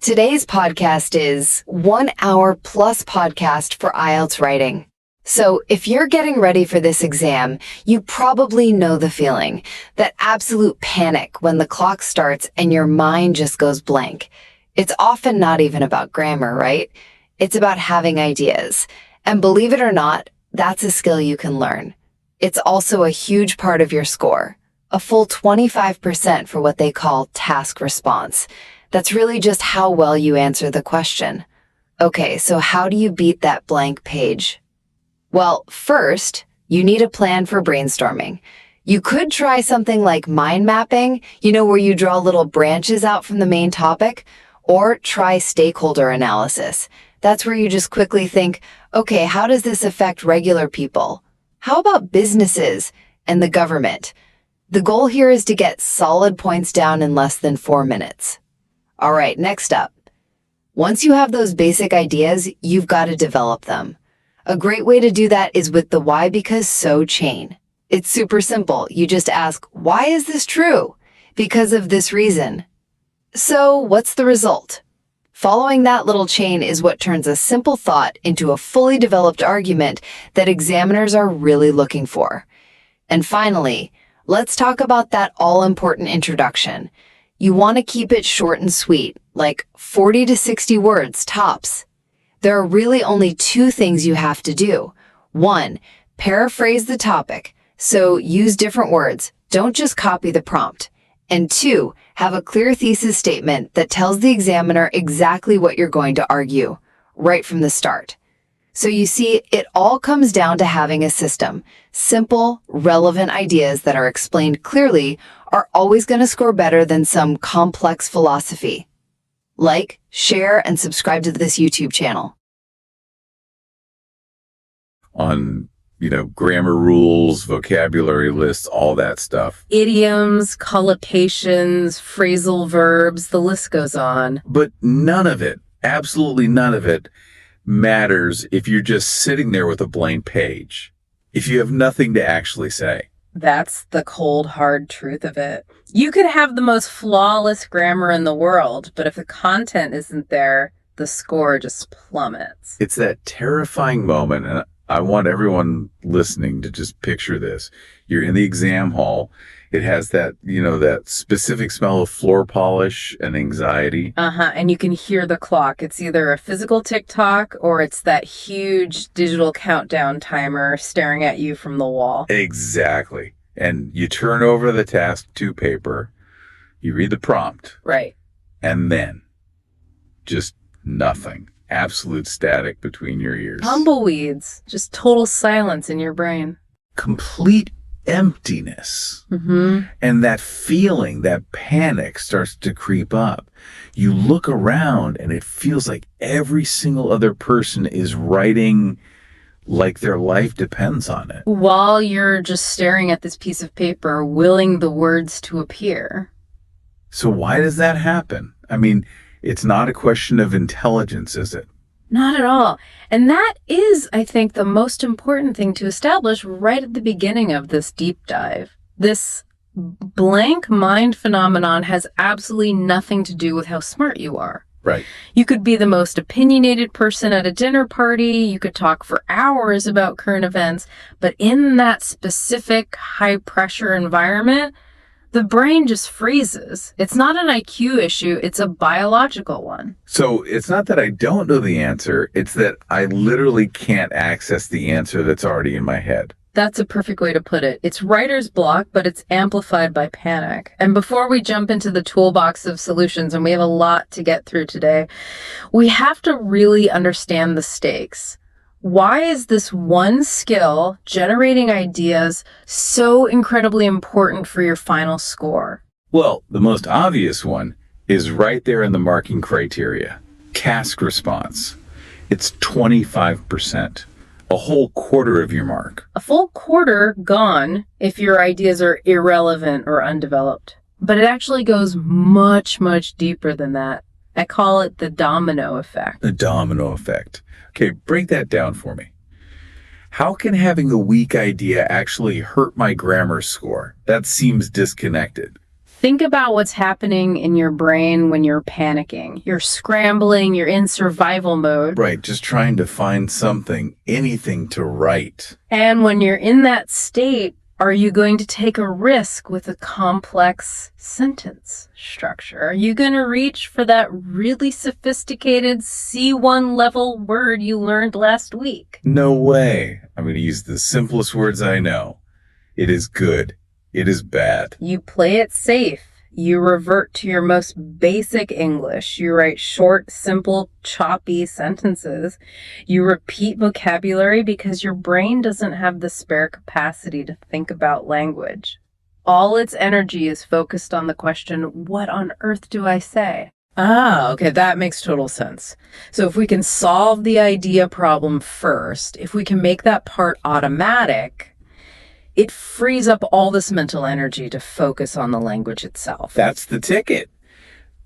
Today's podcast is 1 hour plus podcast for IELTS writing. So if you're getting ready for this exam, you probably know the feeling, that absolute panic when the clock starts and your mind just goes blank. It's often not even about grammar, right? It's about having ideas. And believe it or not, that's a skill you can learn. It's also a huge part of your score, a full 25% for what they call task response. That's really just how well you answer the question. Okay, so how do you beat that blank page? Well, first, you need a plan for brainstorming. You could try something like mind mapping, where you draw little branches out from the main topic, or try stakeholder analysis. That's where you just quickly think, okay, how does this affect regular people? How about businesses and the government? The goal here is to get solid points down in less than 4 minutes. All right, next up. Once you have those basic ideas, you've got to develop them. A great way to do that is with the why because so chain. It's super simple. You just ask, why is this true? Because of this reason. So what's the result? Following that little chain is what turns a simple thought into a fully developed argument that examiners are really looking for. And finally, let's talk about that all-important introduction. You want to keep it short and sweet, like 40 to 60 words tops. There are really only 2 things you have to do. 1, paraphrase the topic, so use different words. Don't just copy the prompt. And 2, have a clear thesis statement that tells the examiner exactly what you're going to argue, right from the start. So you see, it all comes down to having a system. Simple, relevant ideas that are explained clearly are always going to score better than some complex philosophy. Like, share, and subscribe to this YouTube channel. On, grammar rules, vocabulary lists, all that stuff. Idioms, collocations, phrasal verbs, the list goes on. But none of it, absolutely none of it, matters if you're just sitting there with a blank page, if you have nothing to actually say. That's the cold, hard truth of it. You could have the most flawless grammar in the world, but if the content isn't there, the score just plummets. It's that terrifying moment, and I want everyone listening to just picture this. You're in the exam hall. It has that, that specific smell of floor polish and anxiety. And you can hear the clock. It's either a physical tick-tock or it's that huge digital countdown timer staring at you from the wall. Exactly. And you turn over the task 2 paper, you read the prompt. Right. And then just nothing. Absolute static between your ears. Tumbleweeds. Just total silence in your brain. Complete emptiness. And that feeling, that panic starts to creep up. You look around and it feels like every single other person is writing like their life depends on it. While you're just staring at this piece of paper, willing the words to appear. So why does that happen? I mean, it's not a question of intelligence, is it? Not at all. And that is, I think, the most important thing to establish right at the beginning of this deep dive. This blank mind phenomenon has absolutely nothing to do with how smart you are. Right. You could be the most opinionated person at a dinner party. You could talk for hours about current events. But in that specific high-pressure environment, the brain just freezes. It's not an IQ issue. It's a biological one. So it's not that I don't know the answer. It's that I literally can't access the answer that's already in my head. That's a perfect way to put it. It's writer's block, but it's amplified by panic. And before we jump into the toolbox of solutions, and we have a lot to get through today, we have to really understand the stakes. Why is this one skill, generating ideas, so incredibly important for your final score? Well, the most obvious one is right there in the marking criteria. Task response. It's 25%. A whole quarter of your mark. A full quarter gone if your ideas are irrelevant or undeveloped. But it actually goes much, much deeper than that. I call it the domino effect. The domino effect. Okay, break that down for me. How can having a weak idea actually hurt my grammar score? That seems disconnected. Think about what's happening in your brain when you're panicking. You're scrambling, you're in survival mode. Right, just trying to find something, anything to write. And when you're in that state, are you going to take a risk with a complex sentence structure? Are you going to reach for that really sophisticated C1 level word you learned last week? No way. I'm going to use the simplest words I know. It is good. It is bad. You play it safe. You revert to your most basic English. You write short, simple, choppy sentences. You repeat vocabulary because your brain doesn't have the spare capacity to think about language. All its energy is focused on the question, what on earth do I say? Ah, okay, that makes total sense. So if we can solve the idea problem first, if we can make that part automatic, it frees up all this mental energy to focus on the language itself. That's the ticket.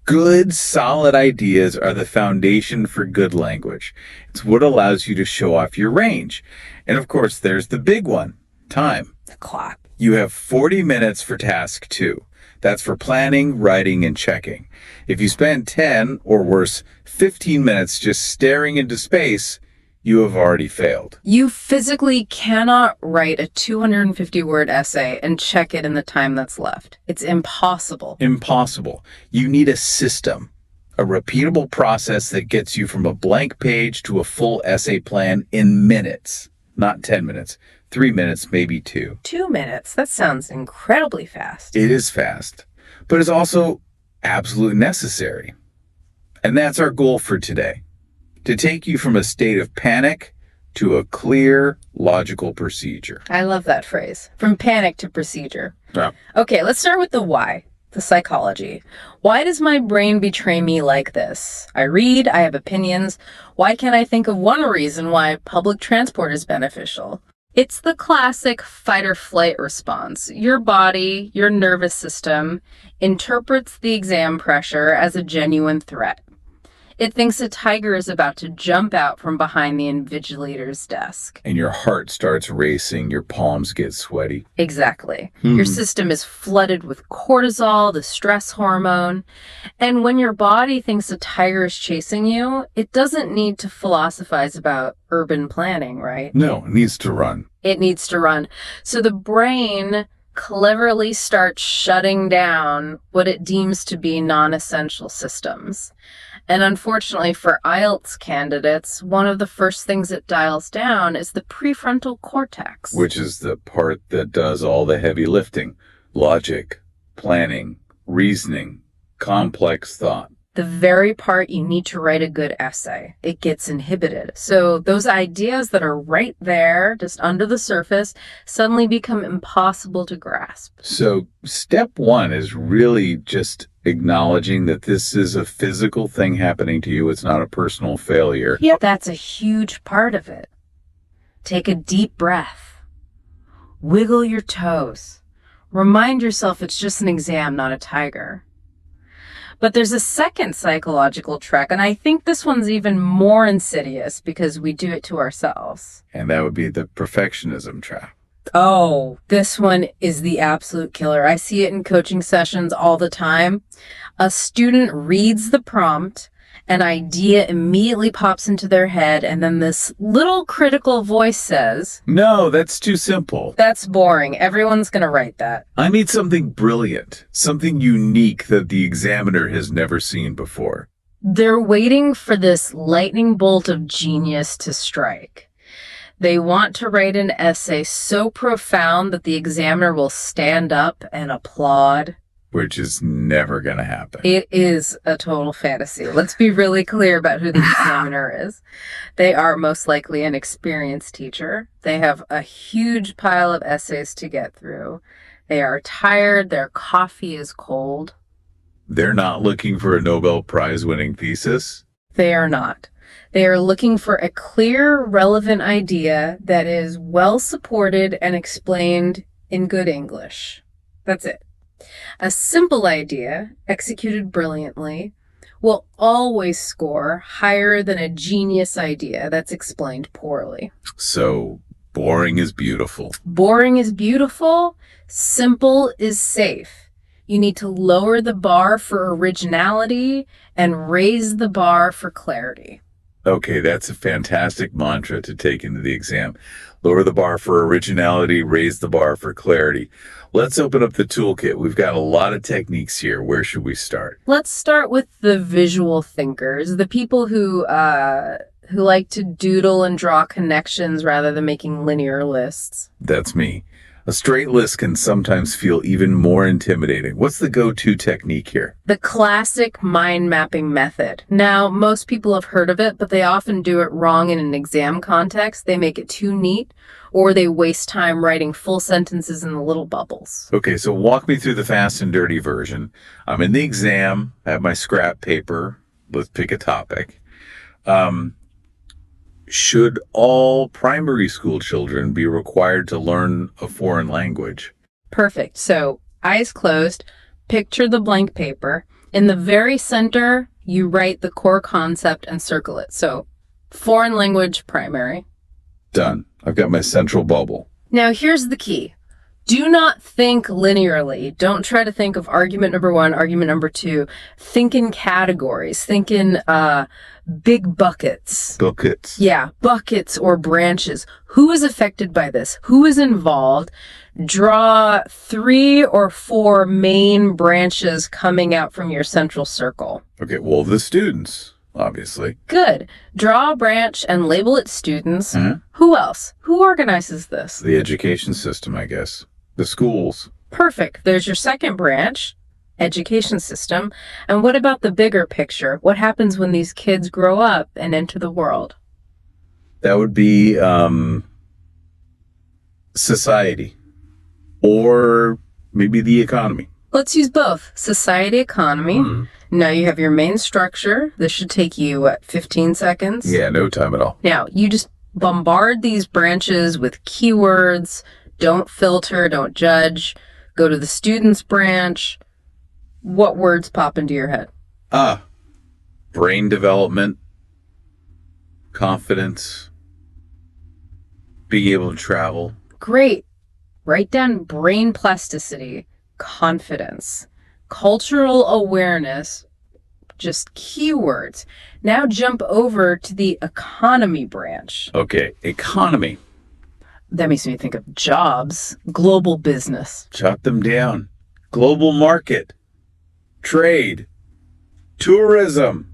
Good, solid ideas are the foundation for good language. It's what allows you to show off your range. And of course, there's the big one, time. The clock. You have 40 minutes for task 2. That's for planning, writing, and checking. If you spend 10, or worse, 15 minutes just staring into space, you have already failed. You physically cannot write a 250-word essay and check it in the time that's left. It's impossible. Impossible. You need a system, a repeatable process that gets you from a blank page to a full essay plan in minutes, not 10 minutes, 3 minutes, maybe 2. 2 minutes? That sounds incredibly fast. It is fast, but it's also absolutely necessary. And that's our goal for today. To take you from a state of panic to a clear, logical procedure. I love that phrase. From panic to procedure. Yeah. Okay, let's start with the why, the psychology. Why does my brain betray me like this? I read, I have opinions. Why can't I think of one reason why public transport is beneficial? It's the classic fight or flight response. Your body, your nervous system, interprets the exam pressure as a genuine threat. It thinks a tiger is about to jump out from behind the invigilator's desk. And your heart starts racing, your palms get sweaty. Exactly. Your system is flooded with cortisol, the stress hormone. And when your body thinks a tiger is chasing you, it doesn't need to philosophize about urban planning, right? No, it needs to run. It needs to run. So the brain cleverly starts shutting down what it deems to be non-essential systems. And unfortunately for IELTS candidates, one of the first things it dials down is the prefrontal cortex. Which is the part that does all the heavy lifting. Logic, planning, reasoning, complex thought. The very part you need to write a good essay. It gets inhibited. So those ideas that are right there, just under the surface, suddenly become impossible to grasp. So step 1 is really just acknowledging that this is a physical thing happening to you. It's not a personal failure. Yeah, that's a huge part of it. Take a deep breath. Wiggle your toes. Remind yourself it's just an exam, not a tiger. But there's a second psychological trick, and I think this one's even more insidious because we do it to ourselves. And that would be the perfectionism trap. Oh, this one is the absolute killer. I see it in coaching sessions all the time. A student reads the prompt, an idea immediately pops into their head, and then this little critical voice says, No, that's too simple. "That's boring. Everyone's going to write that." I need something brilliant, something unique that the examiner has never seen before. They're waiting for this lightning bolt of genius to strike. They want to write an essay so profound that the examiner will stand up and applaud. Which is never going to happen. It is a total fantasy. Let's be really clear about who the examiner is. They are most likely an experienced teacher. They have a huge pile of essays to get through. They are tired. Their coffee is cold. They're not looking for a Nobel Prize winning thesis. They are not. They are looking for a clear, relevant idea that is well supported and explained in good English. That's it. A simple idea, executed brilliantly, will always score higher than a genius idea that's explained poorly. So, boring is beautiful. Boring is beautiful. Simple is safe. You need to lower the bar for originality and raise the bar for clarity. Okay, that's a fantastic mantra to take into the exam. Lower the bar for originality, raise the bar for clarity. Let's open up the toolkit. We've got a lot of techniques here. Where should we start? Let's start with the visual thinkers, the people who like to doodle and draw connections rather than making linear lists. That's me. A straight list can sometimes feel even more intimidating. What's the go-to technique here? The classic mind mapping method. Now, most people have heard of it, but they often do it wrong in an exam context. They make it too neat, or they waste time writing full sentences in the little bubbles. Okay, so walk me through the fast and dirty version. I'm in the exam, I have my scrap paper. Let's pick a topic. Should all primary school children be required to learn a foreign language? Perfect. So, eyes closed, picture the blank paper. In the very center, you write the core concept and circle it. So, foreign language primary. Done. I've got my central bubble. Now, here's the key. Do not think linearly. Don't try to think of argument number 1, argument number 2. Think in categories. Think in big buckets. Buckets. Yeah, buckets or branches. Who is affected by this? Who is involved? Draw 3 or 4 main branches coming out from your central circle. Okay, well, the students, obviously. Good. Draw a branch and label it students. Uh-huh. Who else? Who organizes this? The education system, I guess. The schools. Perfect. There's your second branch, education system. And what about the bigger picture? What happens when these kids grow up and enter the world? That would be society. Or maybe the economy. Let's use both. Society, economy. Mm-hmm. Now you have your main structure. This should take you, 15 seconds? Yeah, no time at all. Now, you just bombard these branches with keywords. Don't filter, don't judge. Go to the students branch. What words pop into your head? Brain development, confidence, being able to travel. Great. Write down brain plasticity, confidence, cultural awareness, just keywords. Now jump over to the economy branch. Okay, economy. That makes me think of jobs, global business. Jot them down. Global market, trade, tourism.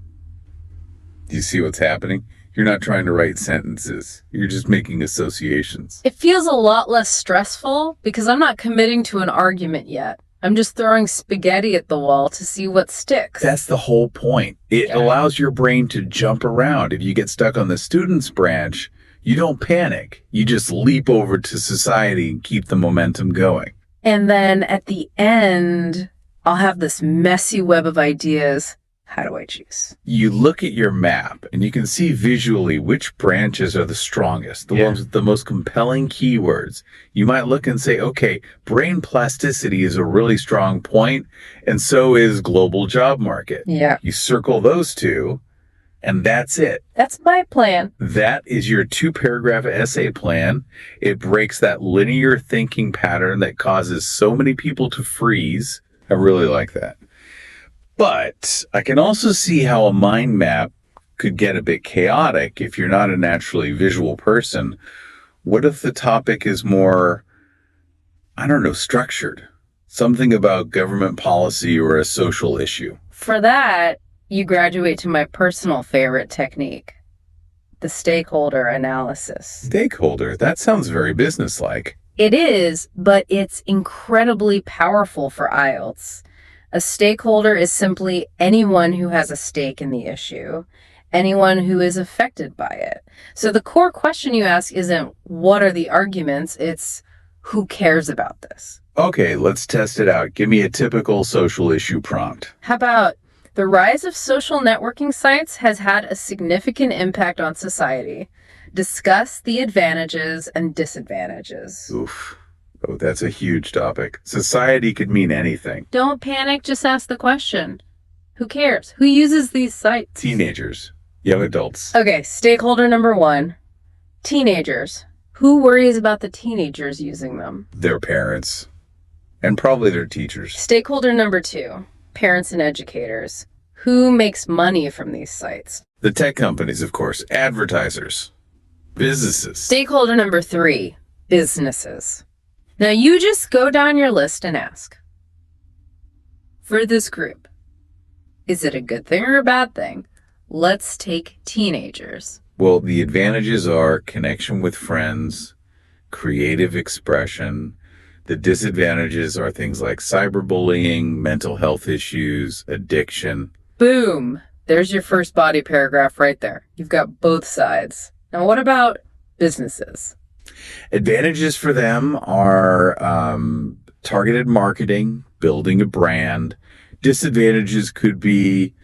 Do you see what's happening? You're not trying to write sentences. You're just making associations. It feels a lot less stressful because I'm not committing to an argument yet. I'm just throwing spaghetti at the wall to see what sticks. That's the whole point. It allows your brain to jump around. If you get stuck on the students branch, you don't panic. You just leap over to society and keep the momentum going. And then at the end, I'll have this messy web of ideas. How do I choose? You look at your map and you can see visually which branches are the strongest, the ones with the most compelling keywords. You might look and say, okay, brain plasticity is a really strong point, and so is global job market. Yeah. You circle those two, and that's it. That's my plan. That is your 2-paragraph essay plan. It breaks that linear thinking pattern that causes so many people to freeze. I really like that. But I can also see how a mind map could get a bit chaotic if you're not a naturally visual person. What if the topic is more, structured? Something about government policy or a social issue. For that, you graduate to my personal favorite technique, the stakeholder analysis. Stakeholder? That sounds very businesslike. It is, but it's incredibly powerful for IELTS. A stakeholder is simply anyone who has a stake in the issue, anyone who is affected by it. So the core question you ask isn't what are the arguments, it's who cares about this. Okay, let's test it out. Give me a typical social issue prompt. How about the rise of social networking sites has had a significant impact on society. Discuss the advantages and disadvantages. Oof. Oh, that's a huge topic. Society could mean anything. Don't panic, just ask the question. Who cares? Who uses these sites? Teenagers, young adults. Okay, stakeholder number 1. Teenagers. Who worries about the teenagers using them? Their parents. And probably their teachers. Stakeholder number 2, parents and educators. Who makes money from these sites? The tech companies, of course, advertisers, businesses. Stakeholder number 3, businesses. Now you just go down your list and ask, for this group, is it a good thing or a bad thing? Let's take teenagers. Well, the advantages are connection with friends, creative expression. The disadvantages are things like cyberbullying, mental health issues, addiction. Boom! There's your first body paragraph right there. You've got both sides. Now what about businesses? Advantages for them are targeted marketing, building a brand. Disadvantages could be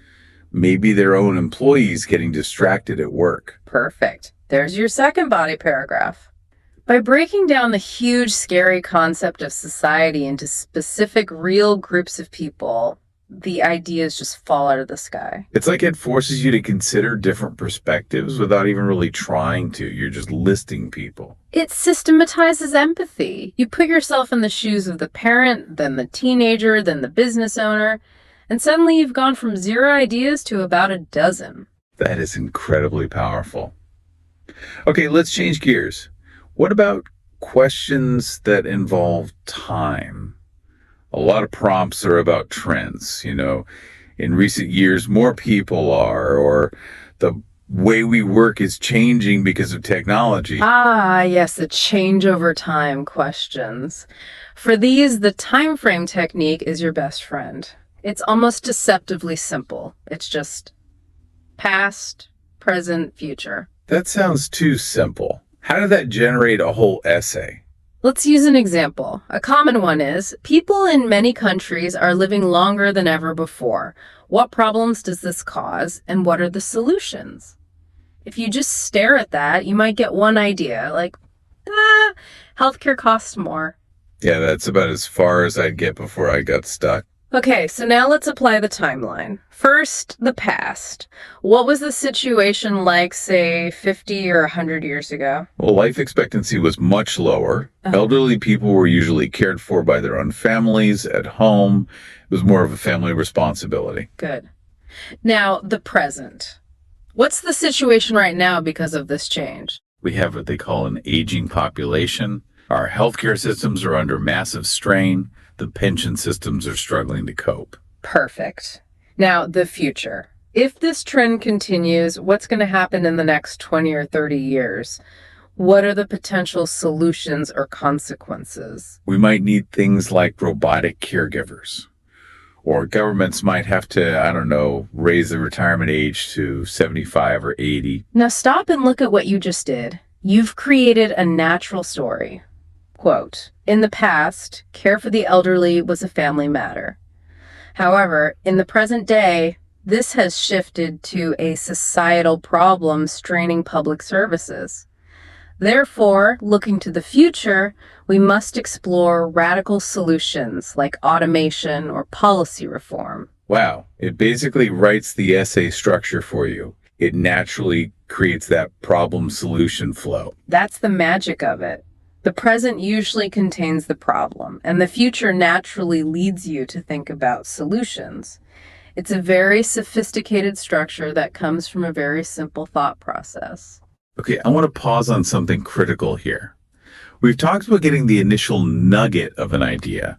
maybe their own employees getting distracted at work. Perfect. There's your second body paragraph. By breaking down the huge, scary concept of society into specific, real groups of people, the ideas just fall out of the sky. It's like it forces you to consider different perspectives without even really trying to. You're just listing people. It systematizes empathy. You put yourself in the shoes of the parent, then the teenager, then the business owner, and suddenly you've gone from 0 ideas to about a dozen. That is incredibly powerful. Okay, let's change gears. What about questions that involve time? A lot of prompts are about trends. In recent years, more people are, or the way we work is changing because of technology. Ah, yes, the change over time questions. For these, the time frame technique is your best friend. It's almost deceptively simple. It's just past, present, future. That sounds too simple. How did that generate a whole essay? Let's use an example. A common one is, people in many countries are living longer than ever before. What problems does this cause, and what are the solutions? If you just stare at that, you might get one idea, like, healthcare costs more. Yeah, that's about as far as I'd get before I got stuck. Okay, so now let's apply the timeline. First, the past. What was the situation like, say, 50 or 100 years ago? Well, life expectancy was much lower. Elderly people were usually cared for by their own families at home. It was more of a family responsibility. Good. Now, the present. What's the situation right now because of this change? We have what they call an aging population. Our healthcare systems are under massive strain. The pension systems are struggling to cope. Perfect. Now, the future. If this trend continues, what's going to happen in the next 20 or 30 years? What are the potential solutions or consequences? We might need things like robotic caregivers. Or governments might have to, raise the retirement age to 75 or 80. Now stop and look at what you just did. You've created a natural story. Quote, in the past, care for the elderly was a family matter. However, in the present day, this has shifted to a societal problem straining public services. Therefore, looking to the future, we must explore radical solutions like automation or policy reform. Wow, it basically writes the essay structure for you. It naturally creates that problem-solution flow. That's the magic of it. The present usually contains the problem, and the future naturally leads you to think about solutions. It's a very sophisticated structure that comes from a very simple thought process. Okay, I want to pause on something critical here. We've talked about getting the initial nugget of an idea.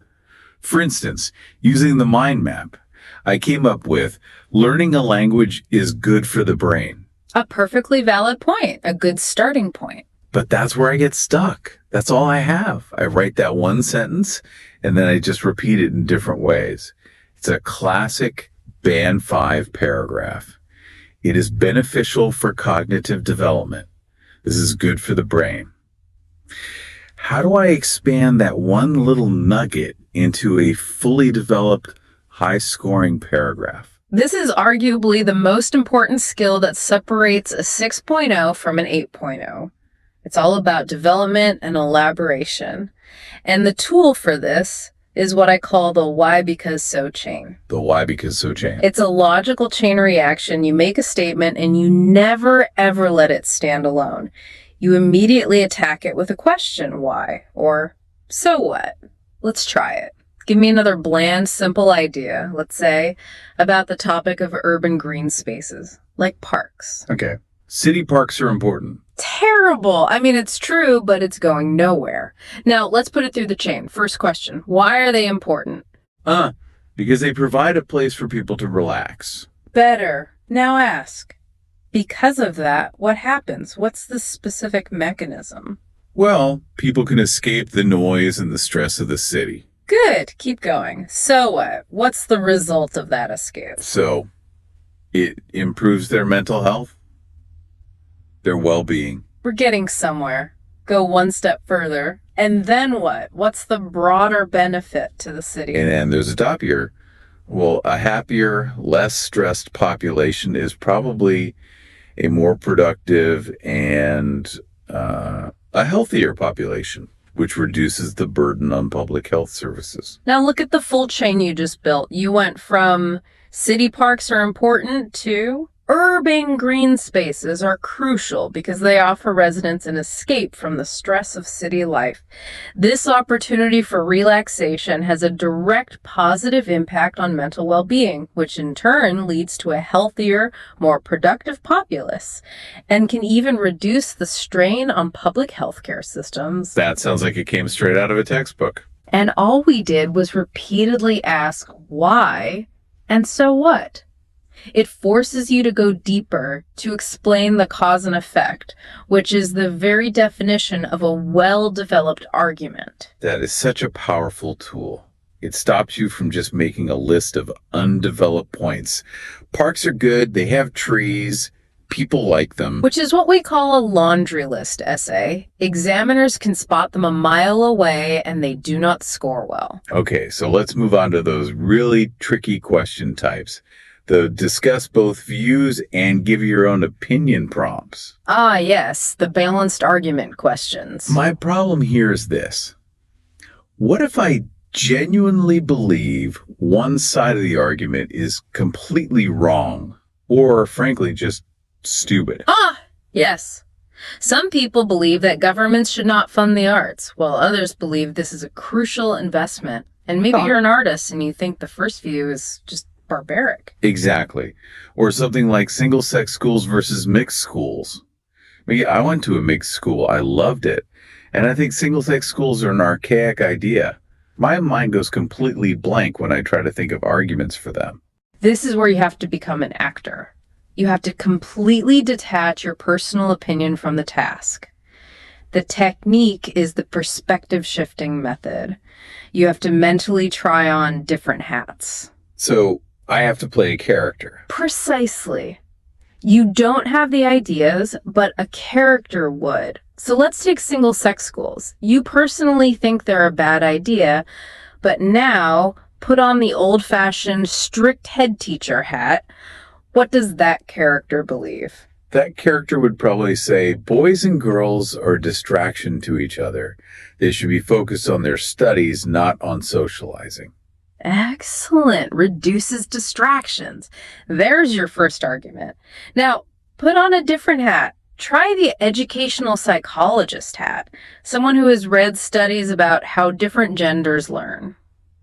For instance, using the mind map, I came up with learning a language is good for the brain. A perfectly valid point, a good starting point. But that's where I get stuck. That's all I have. I write that one sentence and then I just repeat it in different ways. It's a classic Band 5 paragraph. It is beneficial for cognitive development. This is good for the brain. How do I expand that one little nugget into a fully developed, high-scoring paragraph? This is arguably the most important skill that separates a 6.0 from an 8.0. It's all about development and elaboration. And the tool for this is what I call the why because so chain. The why because so chain. It's a logical chain reaction. You make a statement and you never ever let it stand alone. You immediately attack it with a question, why? Or so what? Let's try it. Give me another bland, simple idea, let's say, about the topic of urban green spaces, like parks. Okay. City parks are important. Terrible. I mean, it's true, but it's going nowhere. Now, let's put it through the chain. First question, why are they important? Because they provide a place for people to relax. Better. Now ask. Because of that, what happens? What's the specific mechanism? Well, people can escape the noise and the stress of the city. Good. Keep going. So what? What's the result of that escape? So, it improves their mental health, their well-being. We're getting somewhere. Go one step further. And then what? What's the broader benefit to the city? And then there's a top here. Well, a happier, less stressed population is probably a more productive and a healthier population, which reduces the burden on public health services. Now look at the full chain you just built. You went from city parks are important to urban green spaces are crucial because they offer residents an escape from the stress of city life. This opportunity for relaxation has a direct positive impact on mental well-being, which in turn leads to a healthier, more productive populace, and can even reduce the strain on public healthcare systems. That sounds like it came straight out of a textbook. And all we did was repeatedly ask why, and so what? It forces you to go deeper to explain the cause and effect, which is the very definition of a well-developed argument. That is such a powerful tool. It stops you from just making a list of undeveloped points. Parks are good. They have trees. People like them. Which is what we call a laundry list essay. Examiners can spot them a mile away and they do not score well. Okay, so let's move on to those really tricky question types. The discuss both views and give your own opinion prompts. Ah, yes, the balanced argument questions. My problem here is this. What if I genuinely believe one side of the argument is completely wrong, or frankly, just stupid? Ah, yes. Some people believe that governments should not fund the arts, while others believe this is a crucial investment. And maybe you're an artist and you think the first view is just barbaric. Exactly. Or something like single-sex schools versus mixed schools. I went to a mixed school. I loved it. And I think single-sex schools are an archaic idea. My mind goes completely blank when I try to think of arguments for them. This is where you have to become an actor. You have to completely detach your personal opinion from the task. The technique is the perspective shifting method. You have to mentally try on different hats. So I have to play a character. Precisely. You don't have the ideas, but a character would. So let's take single-sex schools. You personally think they're a bad idea, but now put on the old-fashioned strict head teacher hat. What does that character believe? That character would probably say, boys and girls are a distraction to each other. They should be focused on their studies, not on socializing. Excellent. Reduces distractions. There's your first argument. Now, put on a different hat. Try the educational psychologist hat. Someone who has read studies about how different genders learn.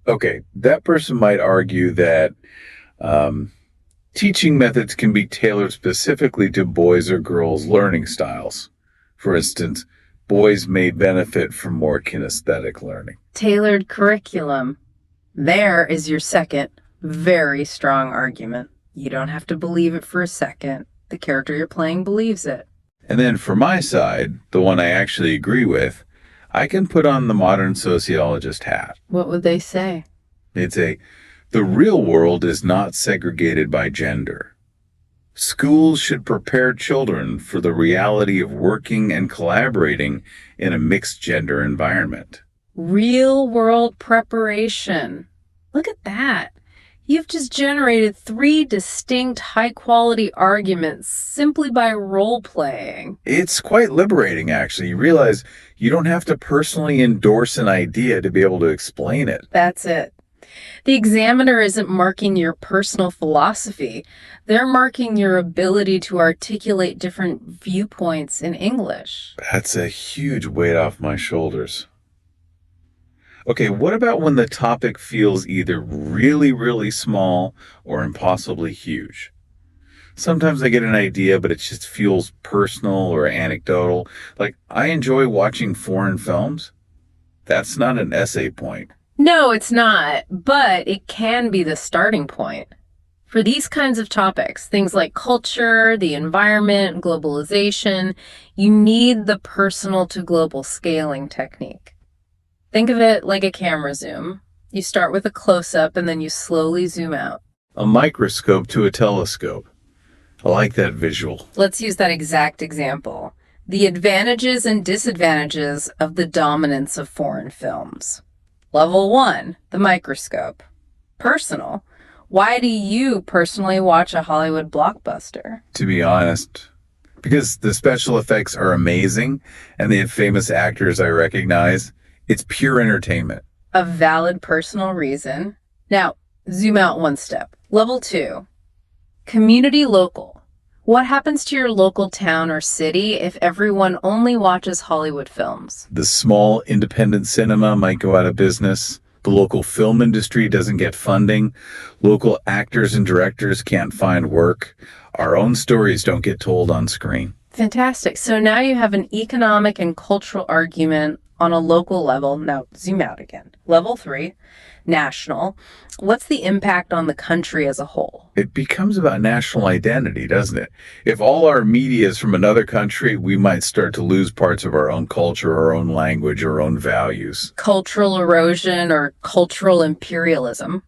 Okay, that person might argue that teaching methods can be tailored specifically to boys' or girls' learning styles. For instance, boys may benefit from more kinesthetic learning. Tailored curriculum. There is your second, very strong argument. You don't have to believe it for a second. The character you're playing believes it. And then for my side, the one I actually agree with, I can put on the modern sociologist hat. What would they say? They'd say, the real world is not segregated by gender. Schools should prepare children for the reality of working and collaborating in a mixed gender environment. Real world preparation. Look at that. You've just generated 3 distinct high-quality arguments simply by role-playing. It's quite liberating, actually. You realize you don't have to personally endorse an idea to be able to explain it. That's it. The examiner isn't marking your personal philosophy. They're marking your ability to articulate different viewpoints in English. That's a huge weight off my shoulders. Okay, what about when the topic feels either really, really small or impossibly huge? Sometimes I get an idea, but it just feels personal or anecdotal. Like, I enjoy watching foreign films. That's not an essay point. No, it's not, but it can be the starting point. For these kinds of topics, things like culture, the environment, globalization, you need the personal to global scaling technique. Think of it like a camera zoom. You start with a close-up and then you slowly zoom out. A microscope to a telescope. I like that visual. Let's use that exact example. The advantages and disadvantages of the dominance of foreign films. Level 1, the microscope. Personal. Why do you personally watch a Hollywood blockbuster? To be honest, because the special effects are amazing and they have famous actors I recognize, it's pure entertainment. A valid personal reason. Now, zoom out one step. Level 2, community local. What happens to your local town or city if everyone only watches Hollywood films? The small independent cinema might go out of business. The local film industry doesn't get funding. Local actors and directors can't find work. Our own stories don't get told on screen. Fantastic. So now you have an economic and cultural argument on a local level. Now zoom out again. Level 3, national. What's the impact on the country as a whole? It becomes about national identity, doesn't it? If all our media is from another country, we might start to lose parts of our own culture, our own language, our own values. Cultural erosion or cultural imperialism.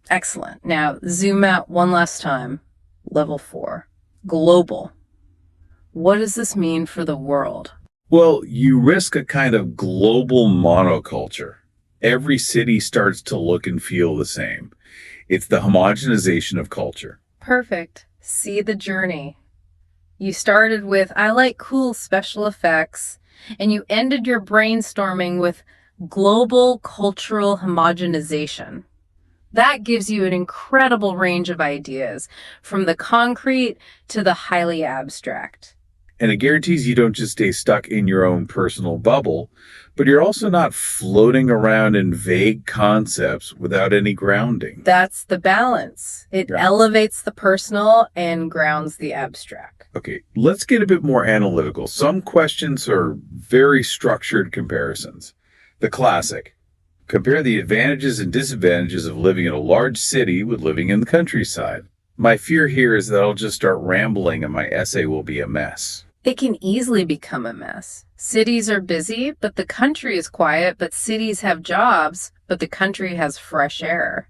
Excellent. Now zoom out one last time. Level 4, global. What does this mean for the world? Well, you risk a kind of global monoculture. Every city starts to look and feel the same. It's the homogenization of culture. Perfect. See the journey. You started with, I like cool special effects, and you ended your brainstorming with global cultural homogenization. That gives you an incredible range of ideas, from the concrete to the highly abstract. And it guarantees you don't just stay stuck in your own personal bubble, but you're also not floating around in vague concepts without any grounding. That's the balance. It elevates the personal and grounds the abstract. Okay, let's get a bit more analytical. Some questions are very structured comparisons. The classic. Compare the advantages and disadvantages of living in a large city with living in the countryside. My fear here is that I'll just start rambling and my essay will be a mess. It can easily become a mess. Cities are busy, but the country is quiet, but cities have jobs, but the country has fresh air.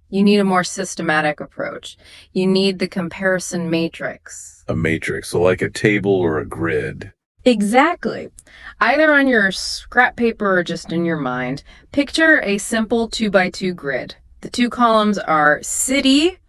You need a more systematic approach. You need the comparison matrix. A matrix, so like a table or a grid. Exactly. Either on your scrap paper or just in your mind, picture a simple 2x2 grid. The two columns are city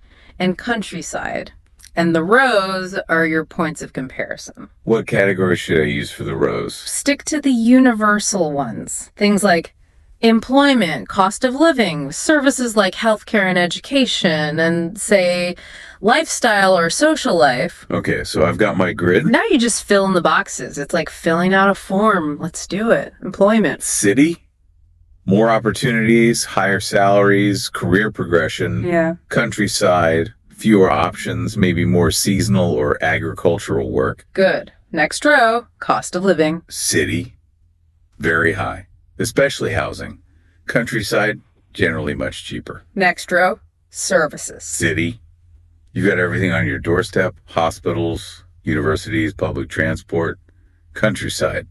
and countryside, and the rows are your points of comparison. What category should I use for the rows? Stick to the universal ones. Things like employment, cost of living, services like healthcare and education, and say lifestyle or social life. Okay, so I've got my grid. Now you just fill in the boxes. It's like filling out a form. Let's do it. Employment. City, more opportunities, higher salaries, career progression. Yeah. Countryside, fewer options, maybe more seasonal or agricultural work. Good. Next row, cost of living. City, very high, especially housing. Countryside, generally much cheaper. Next row, services. City, you've got everything on your doorstep, hospitals, universities, public transport. Countryside,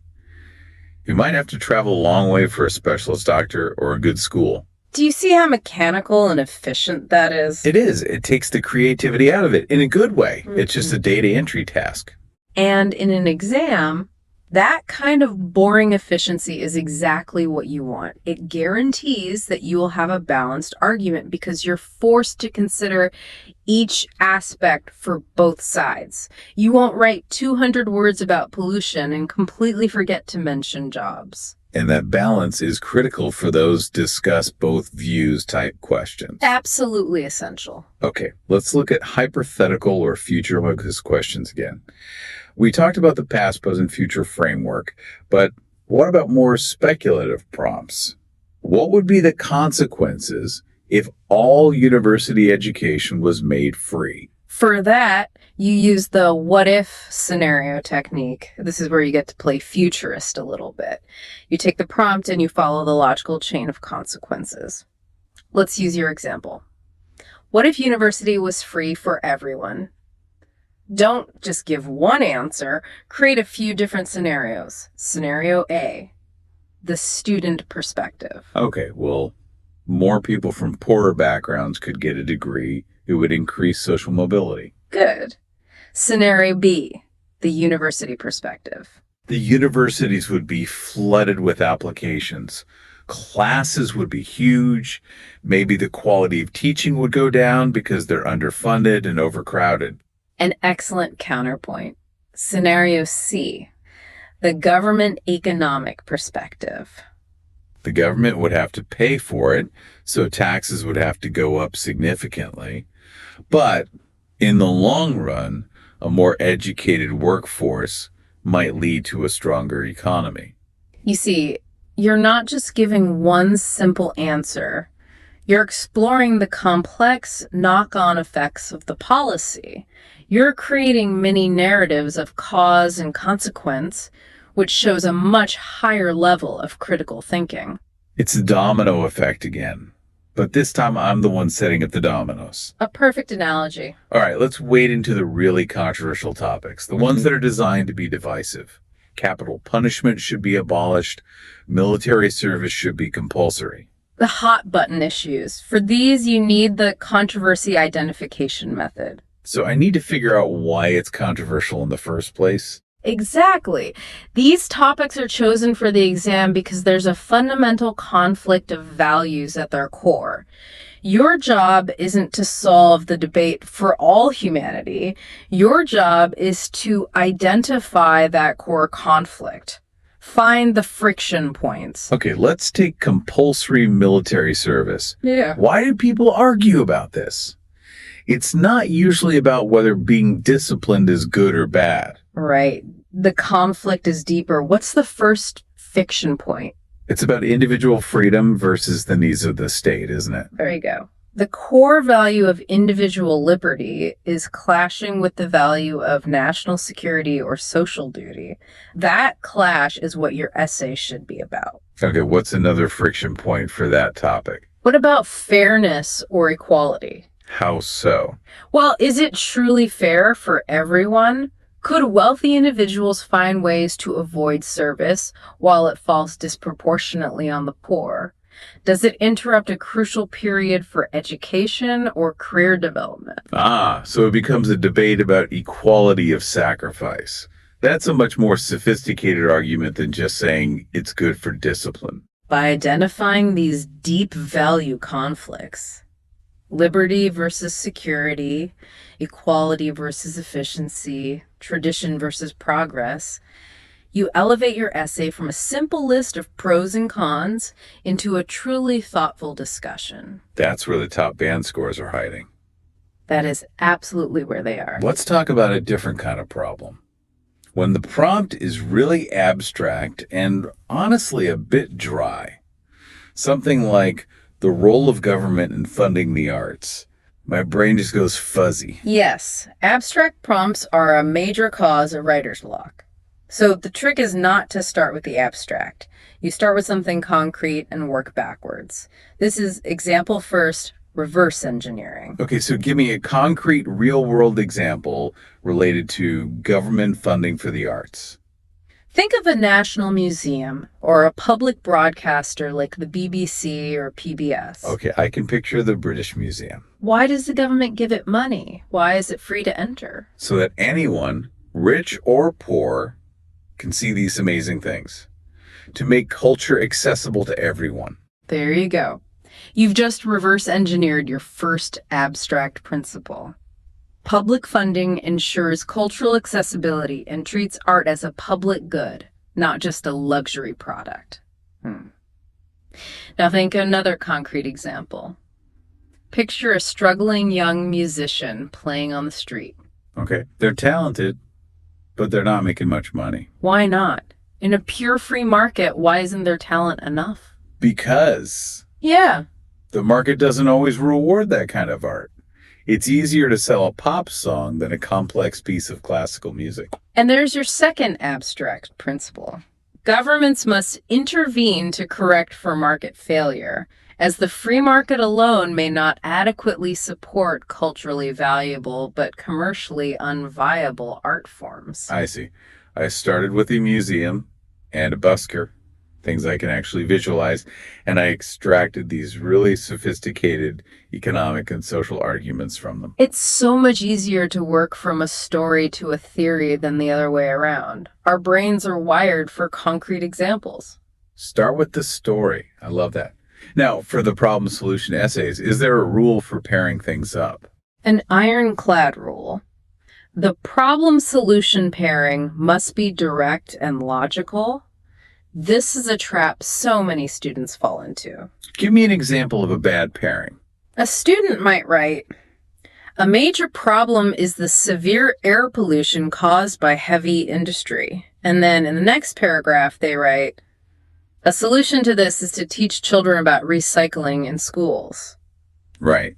you might have to travel a long way for a specialist doctor or a good school. Do you see how mechanical and efficient that is? It is. It takes the creativity out of it in a good way. It's just a data entry task. And in an exam, that kind of boring efficiency is exactly what you want. It guarantees that you will have a balanced argument because you're forced to consider each aspect for both sides. You won't write 200 words about pollution and completely forget to mention jobs. And that balance is critical for those discuss both views type questions. Absolutely essential. Okay, let's look at hypothetical or future-focused questions again. We talked about the past, present, future framework, but what about more speculative prompts? What would be the consequences if all university education was made free? For that, you use the what if scenario technique. This is where you get to play futurist a little bit. You take the prompt and you follow the logical chain of consequences. Let's use your example. What if university was free for everyone? Don't just give one answer. Create a few different scenarios. Scenario A, the student perspective. Okay, well, more people from poorer backgrounds could get a degree. It would increase social mobility. Good. Scenario B, the university perspective. The universities would be flooded with applications. Classes would be huge. Maybe the quality of teaching would go down because they're underfunded and overcrowded. An excellent counterpoint. Scenario C, the government economic perspective. The government would have to pay for it, so taxes would have to go up significantly. But in the long run, a more educated workforce might lead to a stronger economy. You see, you're not just giving one simple answer. You're exploring the complex knock-on effects of the policy. You're creating mini narratives of cause and consequence, which shows a much higher level of critical thinking. It's the domino effect again. But this time I'm the one setting up the dominoes. A perfect analogy. All right, let's wade into the really controversial topics, the ones that are designed to be divisive. Capital punishment should be abolished. Military service should be compulsory. The hot button issues. For these, you need the controversy identification method. So I need to figure out why it's controversial in the first place. Exactly. These topics are chosen for the exam because there's a fundamental conflict of values at their core. Your job isn't to solve the debate for all humanity. Your job is to identify that core conflict. Find the friction points. Okay, let's take compulsory military service. Yeah. Why do people argue about this? It's not usually about whether being disciplined is good or bad. Right. The conflict is deeper. What's the first friction point? It's about individual freedom versus the needs of the state, isn't it? There you go. The core value of individual liberty is clashing with the value of national security or social duty. That clash is what your essay should be about. Okay, what's another friction point for that topic? What about fairness or equality? How so? Well, is it truly fair for everyone? Could wealthy individuals find ways to avoid service while it falls disproportionately on the poor? Does it interrupt a crucial period for education or career development? So it becomes a debate about equality of sacrifice. That's a much more sophisticated argument than just saying it's good for discipline. By identifying these deep value conflicts, liberty versus security, equality versus efficiency, tradition versus progress, you elevate your essay from a simple list of pros and cons into a truly thoughtful discussion. That's where the top band scores are hiding. That is absolutely where they are. Let's talk about a different kind of problem. When the prompt is really abstract and honestly a bit dry. Something like the role of government in funding the arts. My brain just goes fuzzy. Yes, abstract prompts are a major cause of writer's block. So the trick is not to start with the abstract. You start with something concrete and work backwards. This is example first, reverse engineering. Okay, so give me a concrete real-world example related to government funding for the arts. Think of a national museum or a public broadcaster like the BBC or PBS. Okay, I can picture the British Museum. Why does the government give it money? Why is it free to enter? So that anyone, rich or poor, can see these amazing things. To make culture accessible to everyone. There you go. You've just reverse engineered your first abstract principle. Public funding ensures cultural accessibility and treats art as a public good, not just a luxury product. Now think another concrete example. Picture a struggling young musician playing on the street. Okay, they're talented, but they're not making much money. Why not? In a pure free market, why isn't their talent enough? Because Yeah. the market doesn't always reward that kind of art. It's easier to sell a pop song than a complex piece of classical music. And there's your second abstract principle. Governments must intervene to correct for market failure, as the free market alone may not adequately support culturally valuable but commercially unviable art forms. I see. I started with a museum and a busker, things I can actually visualize, and I extracted these really sophisticated economic and social arguments from them. It's so much easier to work from a story to a theory than the other way around. Our brains are wired for concrete examples. Start with the story. I love that. Now, for the problem solution essays, is there a rule for pairing things up? An ironclad rule. The problem solution pairing must be direct and logical. This is a trap so many students fall into. Give me an example of a bad pairing. A student might write, "A major problem is the severe air pollution caused by heavy industry." And then in the next paragraph, they write, "A solution to this is to teach children about recycling in schools." Right.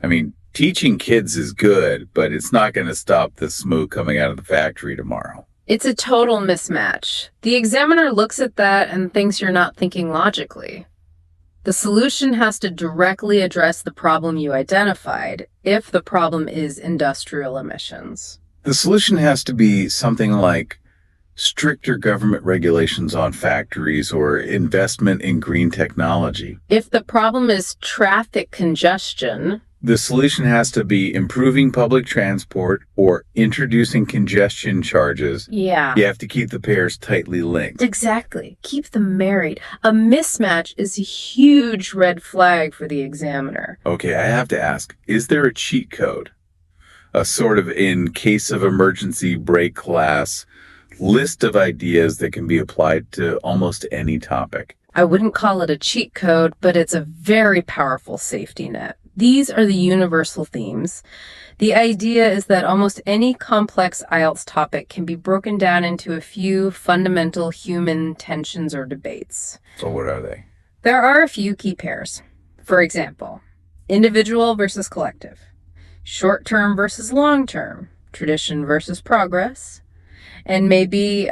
I mean, teaching kids is good, but it's not going to stop the smoke coming out of the factory tomorrow. It's a total mismatch. The examiner looks at that and thinks you're not thinking logically. The solution has to directly address the problem you identified, if the problem is industrial emissions. The solution has to be something like stricter government regulations on factories or investment in green technology. If the problem is traffic congestion, the solution has to be improving public transport or introducing congestion charges. Yeah. You have to keep the pairs tightly linked. Exactly. Keep them married. A mismatch is a huge red flag for the examiner. Okay, I have to ask, is there a cheat code? A sort of in case of emergency break class list of ideas that can be applied to almost any topic? I wouldn't call it a cheat code, but it's a very powerful safety net. These are the universal themes. The idea is that almost any complex IELTS topic can be broken down into a few fundamental human tensions or debates. So what are they? There are a few key pairs. For example, individual versus collective, short-term versus long-term, tradition versus progress, and maybe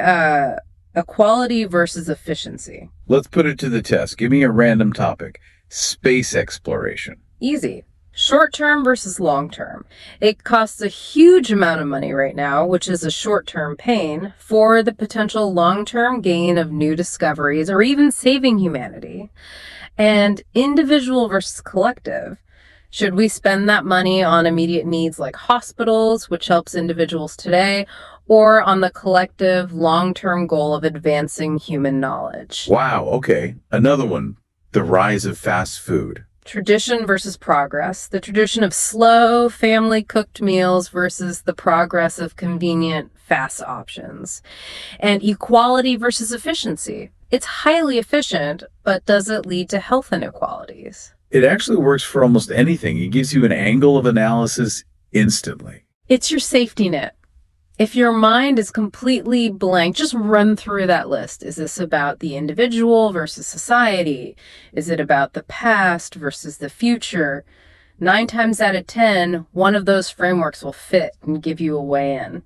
equality versus efficiency. Let's put it to the test. Give me a random topic. Space exploration. Easy. Short-term versus long-term. It costs a huge amount of money right now, which is a short-term pain, for the potential long-term gain of new discoveries or even saving humanity. And individual versus collective. Should we spend that money on immediate needs like hospitals, which helps individuals today, or on the collective long-term goal of advancing human knowledge? Wow, okay. Another one, the rise of fast food. Tradition versus progress. The tradition of slow, family-cooked meals versus the progress of convenient, fast options. And equality versus efficiency. It's highly efficient, but does it lead to health inequalities? It actually works for almost anything. It gives you an angle of analysis instantly. It's your safety net. If your mind is completely blank, just run through that list. Is this about the individual versus society? Is it about the past versus the future? 9 times out of 10, one of those frameworks will fit and give you a way in.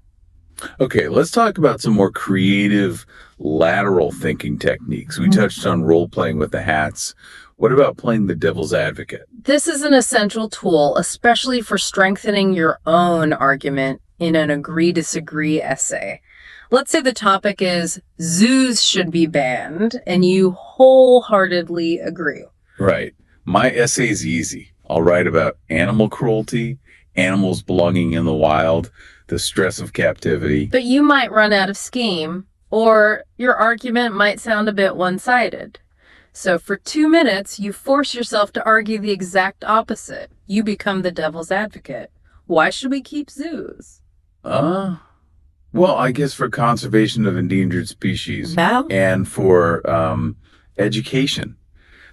Okay, let's talk about some more creative lateral thinking techniques. We touched on role-playing with the hats. What about playing the devil's advocate? This is an essential tool, especially for strengthening your own argument in an agree-disagree essay. Let's say the topic is zoos should be banned, and you wholeheartedly agree. Right. My essay's easy. I'll write about animal cruelty, animals belonging in the wild, the stress of captivity. But you might run out of steam, or your argument might sound a bit one-sided. So for 2 minutes, you force yourself to argue the exact opposite. You become the devil's advocate. Why should we keep zoos? Well, I guess for conservation of endangered species and for education.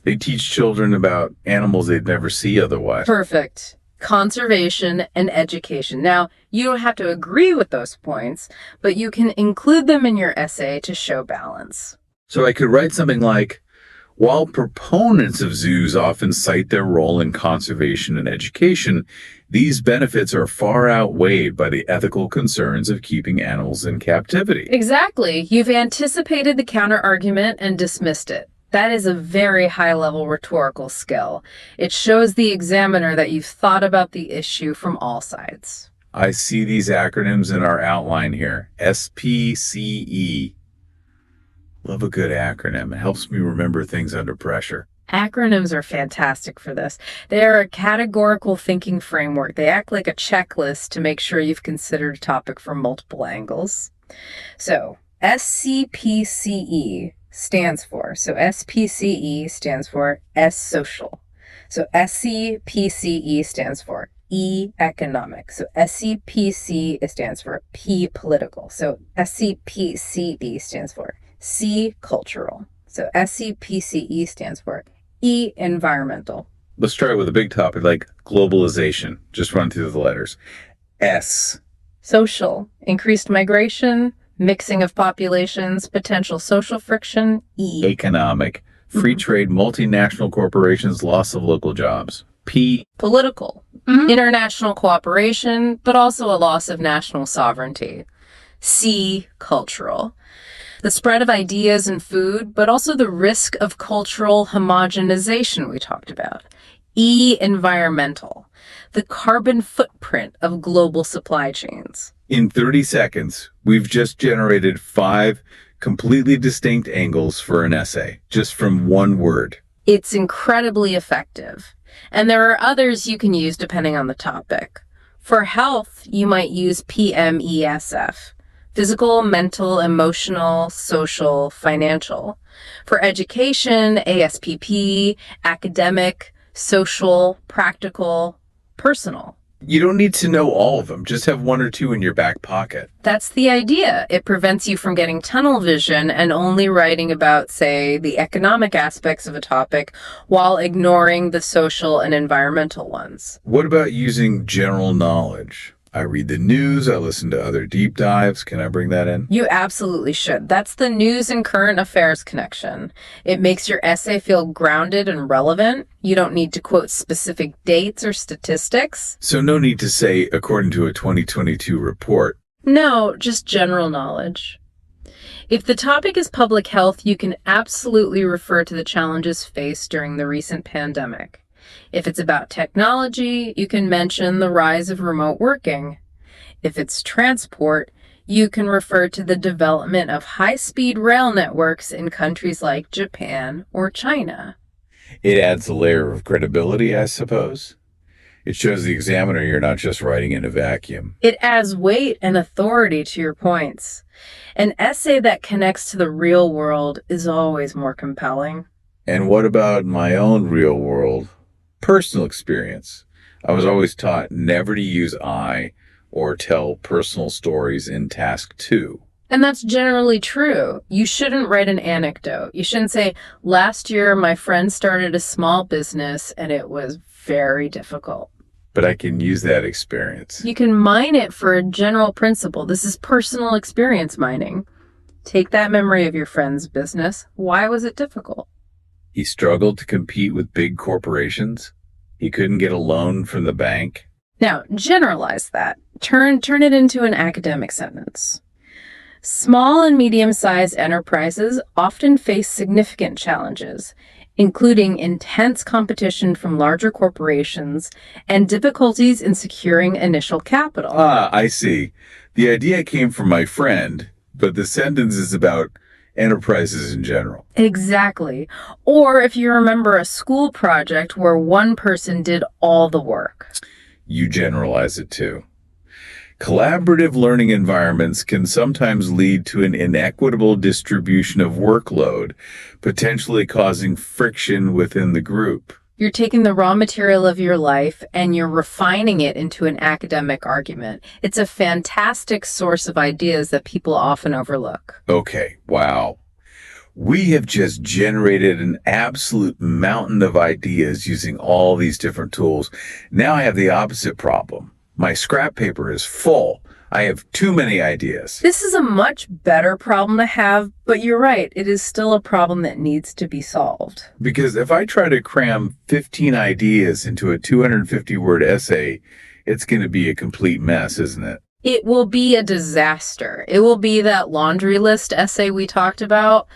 They teach children about animals they'd never see otherwise. Perfect. Conservation and education. Now, you don't have to agree with those points, but you can include them in your essay to show balance. So I could write something like, While proponents of zoos often cite their role in conservation and education, these benefits are far outweighed by the ethical concerns of keeping animals in captivity. Exactly. You've anticipated the counter-argument and dismissed it. That is a very high-level rhetorical skill. It shows the examiner that you've thought about the issue from all sides. I see these acronyms in our outline here. SPCE. Love a good acronym. It helps me remember things under pressure. Acronyms are fantastic for this. They are a categorical thinking framework. They act like a checklist to make sure you've considered a topic from multiple angles. So, SCPCE stands for, SPCE stands for S social. So SCPCE stands for E economic. So SCPC stands for P political. So SCPCE stands for C cultural. So SCPCE stands for E environmental. Let's start with a big topic like globalization. Just run through the letters. S. Social, increased migration, mixing of populations, potential social friction. E. Economic, free trade, multinational corporations, loss of local jobs. P. Political, international cooperation, but also a loss of national sovereignty. C. Cultural, the spread of ideas and food, but also the risk of cultural homogenization we talked about. E. Environmental, the carbon footprint of global supply chains. In 30 seconds, we've just generated 5 completely distinct angles for an essay, just from one word. It's incredibly effective. And there are others you can use depending on the topic. For health, you might use PMESF. Physical, mental, emotional, social, financial. For education, ASPP, academic, social, practical, personal. You don't need to know all of them. Just have 1 or 2 in your back pocket. That's the idea. It prevents you from getting tunnel vision and only writing about, say, the economic aspects of a topic while ignoring the social and environmental ones. What about using general knowledge? I read the news, I listen to other deep dives. Can I bring that in? You absolutely should. That's the news and current affairs connection. It makes your essay feel grounded and relevant. You don't need to quote specific dates or statistics. So no need to say, according to a 2022 report. No, just general knowledge. If the topic is public health, you can absolutely refer to the challenges faced during the recent pandemic. If it's about technology, you can mention the rise of remote working. If it's transport, you can refer to the development of high-speed rail networks in countries like Japan or China. It adds a layer of credibility, I suppose. It shows the examiner you're not just writing in a vacuum. It adds weight and authority to your points. An essay that connects to the real world is always more compelling. And what about my own real world? Personal experience. I was always taught never to use I or tell personal stories in task 2. And that's generally true. You shouldn't write an anecdote. You shouldn't say, last year my friend started a small business and it was very difficult. But I can use that experience. You can mine it for a general principle. This is personal experience mining. Take that memory of your friend's business. Why was it difficult? He struggled to compete with big corporations. He couldn't get a loan from the bank. Now, generalize that. Turn it into an academic sentence. Small and medium-sized enterprises often face significant challenges, including intense competition from larger corporations and difficulties in securing initial capital. Ah, I see. The idea came from my friend, but the sentence is about enterprises in general. Exactly. Or if you remember a school project where one person did all the work. You generalize it too. Collaborative learning environments can sometimes lead to an inequitable distribution of workload, potentially causing friction within the group. You're taking the raw material of your life and you're refining it into an academic argument. It's a fantastic source of ideas that people often overlook. Okay, wow. We have just generated an absolute mountain of ideas using all these different tools. Now I have the opposite problem. My scrap paper is full. I have too many ideas. This is a much better problem to have, but you're right, it is still a problem that needs to be solved. Because if I try to cram 15 ideas into a 250-word essay, it's going to be a complete mess, isn't it? It will be a disaster. It will be that laundry list essay we talked about,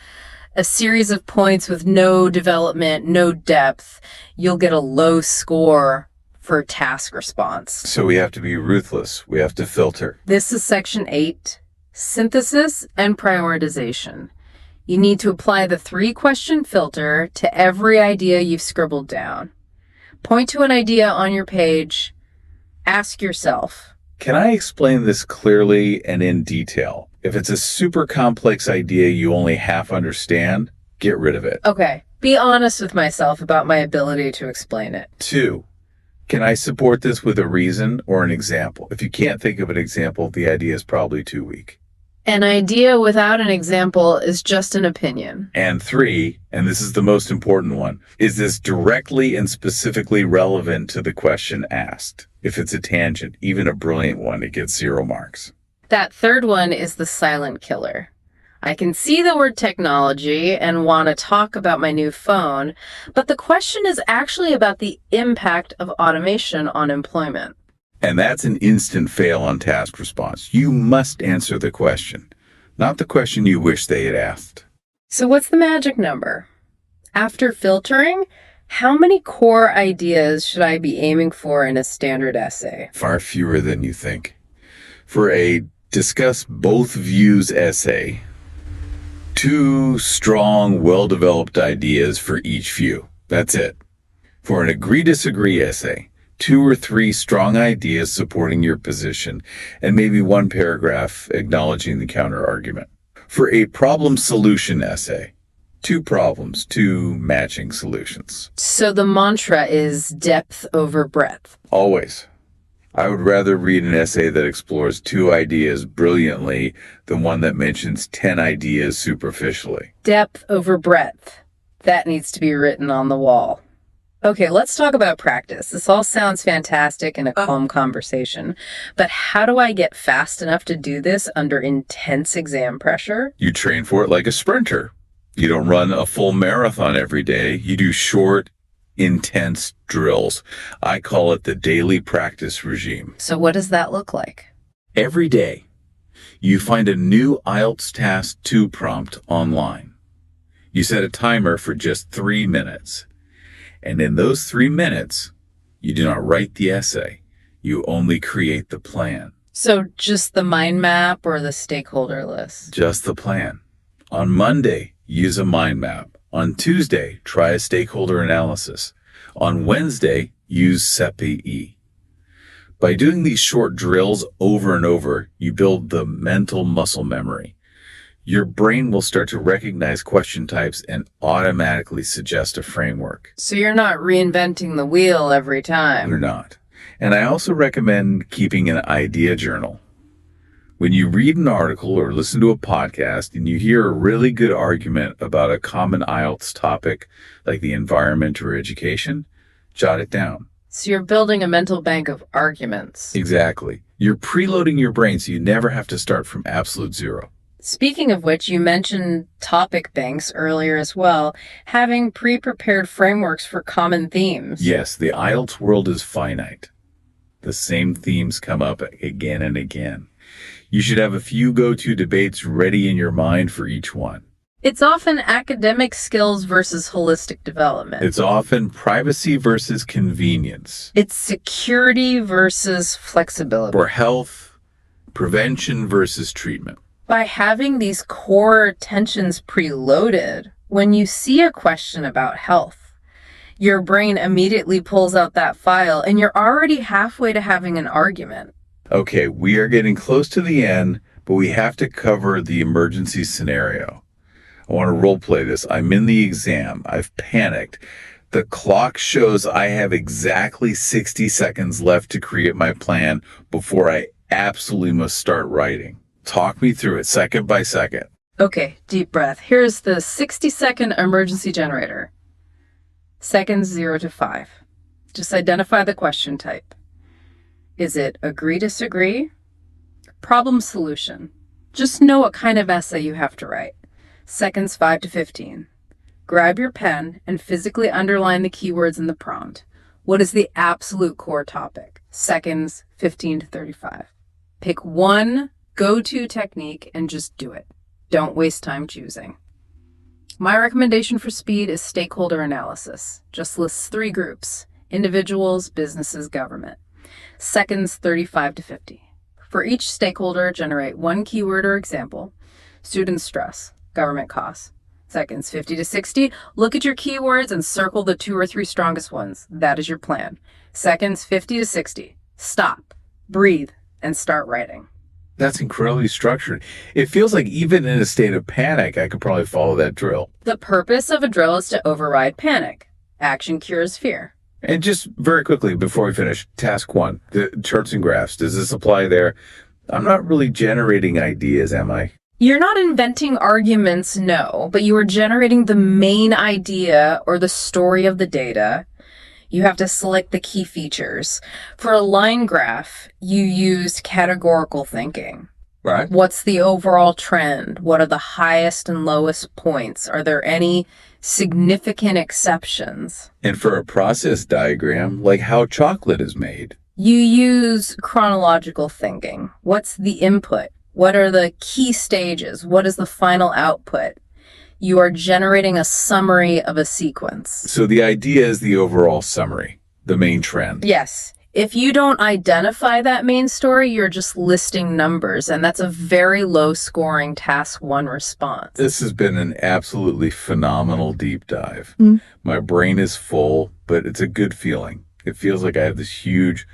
a series of points with no development, no depth. You'll get a low score for task response. So we have to be ruthless. We have to filter. This is section 8, synthesis and prioritization. You need to apply the 3-question filter to every idea you've scribbled down. Point to an idea on your page. Ask yourself, can I explain this clearly and in detail? If it's a super complex idea you only half understand, get rid of it. Okay, be honest with myself about my ability to explain it. 2, can I support this with a reason or an example? If you can't think of an example, the idea is probably too weak. An idea without an example is just an opinion. And 3, and this is the most important one, is this directly and specifically relevant to the question asked? If it's a tangent, even a brilliant one, it gets 0 marks. That 3rd one is the silent killer. I can see the word technology and want to talk about my new phone, but the question is actually about the impact of automation on employment. And that's an instant fail on task response. You must answer the question, not the question you wish they had asked. So what's the magic number? After filtering, how many core ideas should I be aiming for in a standard essay? Far fewer than you think. For a discuss both views essay, 2 strong, well-developed ideas for each view. That's it. For an agree-disagree essay, 2 or 3 strong ideas supporting your position, and maybe 1 paragraph acknowledging the counter-argument. For a problem-solution essay, 2 problems, 2 matching solutions. So the mantra is depth over breadth. Always. I would rather read an essay that explores 2 ideas brilliantly than one that mentions 10 ideas superficially. Depth over breadth. That needs to be written on the wall. Okay, let's talk about practice. This all sounds fantastic in a calm conversation, but how do I get fast enough to do this under intense exam pressure? You train for it like a sprinter. You don't run a full marathon every day. You do short, intense drills. I call it the daily practice regime. So what does that look like? Every day, you find a new IELTS Task 2 prompt online. You set a timer for just 3 minutes. And in those 3 minutes, you do not write the essay. You only create the plan. So just the mind map or the stakeholder list? Just the plan. On Monday, use a mind map. On Tuesday, try a stakeholder analysis. On Wednesday, use CEPI-E. By doing these short drills over and over, you build the mental muscle memory. Your brain will start to recognize question types and automatically suggest a framework. So you're not reinventing the wheel every time. You're not. And I also recommend keeping an idea journal. When you read an article or listen to a podcast and you hear a really good argument about a common IELTS topic like the environment or education, jot it down. So you're building a mental bank of arguments. Exactly. You're preloading your brain so you never have to start from absolute zero. Speaking of which, you mentioned topic banks earlier as well, having pre-prepared frameworks for common themes. Yes, the IELTS world is finite. The same themes come up again and again. You should have a few go-to debates ready in your mind for each one. It's often academic skills versus holistic development. It's often privacy versus convenience. It's security versus flexibility. Or health, prevention versus treatment. By having these core tensions preloaded, when you see a question about health, your brain immediately pulls out that file and you're already halfway to having an argument. Okay, we are getting close to the end, but we have to cover the emergency scenario. I want to role play this. I'm in the exam. I've panicked. The clock shows I have exactly 60 seconds left to create my plan before I absolutely must start writing. Talk me through it second by second. Okay, deep breath. Here's the 60-second emergency generator. Seconds 0 to 5. Just identify the question type. Is it agree, disagree? Problem solution. Just know what kind of essay you have to write. Seconds 5 to 15. Grab your pen and physically underline the keywords in the prompt. What is the absolute core topic? Seconds 15 to 35. Pick one go-to technique and just do it. Don't waste time choosing. My recommendation for speed is stakeholder analysis. Just lists 3 groups: individuals, businesses, government. Seconds 35 to 50. For each stakeholder, generate 1 keyword or example. Student stress, government costs. Seconds 50 to 60. Look at your keywords and circle the 2 or 3 strongest ones. That is your plan. Seconds 50 to 60. Stop, breathe, and start writing. That's incredibly structured. It feels like even in a state of panic, I could probably follow that drill. The purpose of a drill is to override panic. Action cures fear. And just very quickly before we finish, task 1, the charts and graphs. Does this apply there? I'm not really generating ideas, am I? You're not inventing arguments, no, but you are generating the main idea or the story of the data. You have to select the key features. For a line graph, you use categorical thinking. Right. What's the overall trend? What are the highest and lowest points? Are there any significant exceptions? And for a process diagram, like how chocolate is made. You use chronological thinking. What's the input? What are the key stages? What is the final output? You are generating a summary of a sequence. So the idea is the overall summary, the main trend. Yes. If you don't identify that main story, you're just listing numbers, and that's a very low-scoring task 1 response. This has been an absolutely phenomenal deep dive. My brain is full, but it's a good feeling. It feels like I have this huge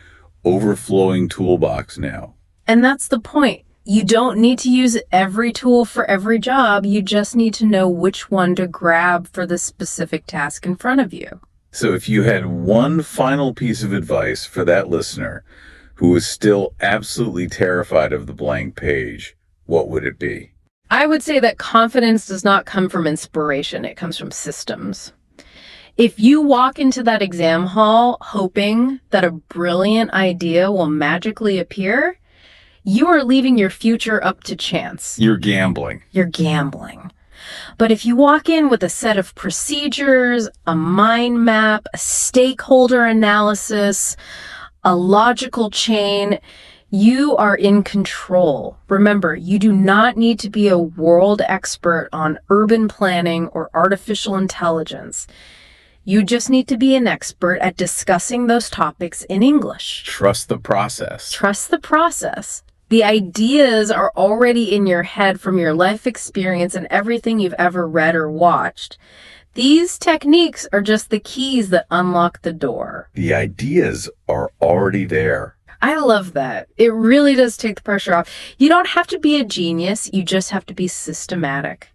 overflowing toolbox now. And that's the point. You don't need to use every tool for every job. You just need to know which one to grab for the specific task in front of you. So if you had one final piece of advice for that listener who is still absolutely terrified of the blank page, what would it be? I would say that confidence does not come from inspiration. It comes from systems. If you walk into that exam hall hoping that a brilliant idea will magically appear, you are leaving your future up to chance. You're gambling. You're gambling. But if you walk in with a set of procedures, a mind map, a stakeholder analysis, a logical chain, you are in control. Remember, you do not need to be a world expert on urban planning or artificial intelligence. You just need to be an expert at discussing those topics in English. Trust the process. Trust the process. The ideas are already in your head from your life experience and everything you've ever read or watched. These techniques are just the keys that unlock the door. The ideas are already there. I love that. It really does take the pressure off. You don't have to be a genius. You just have to be systematic.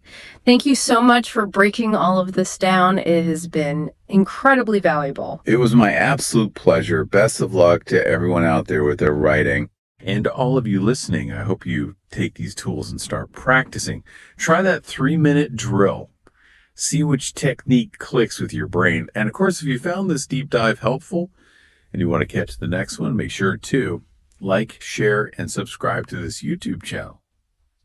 Thank you so much for breaking all of this down. It has been incredibly valuable. It was my absolute pleasure. Best of luck to everyone out there with their writing. And all of you listening, I hope you take these tools and start practicing. Try that 3-minute drill. See which technique clicks with your brain. And of course, if you found this deep dive helpful and you want to catch the next one, make sure to like, share, and subscribe to this YouTube channel.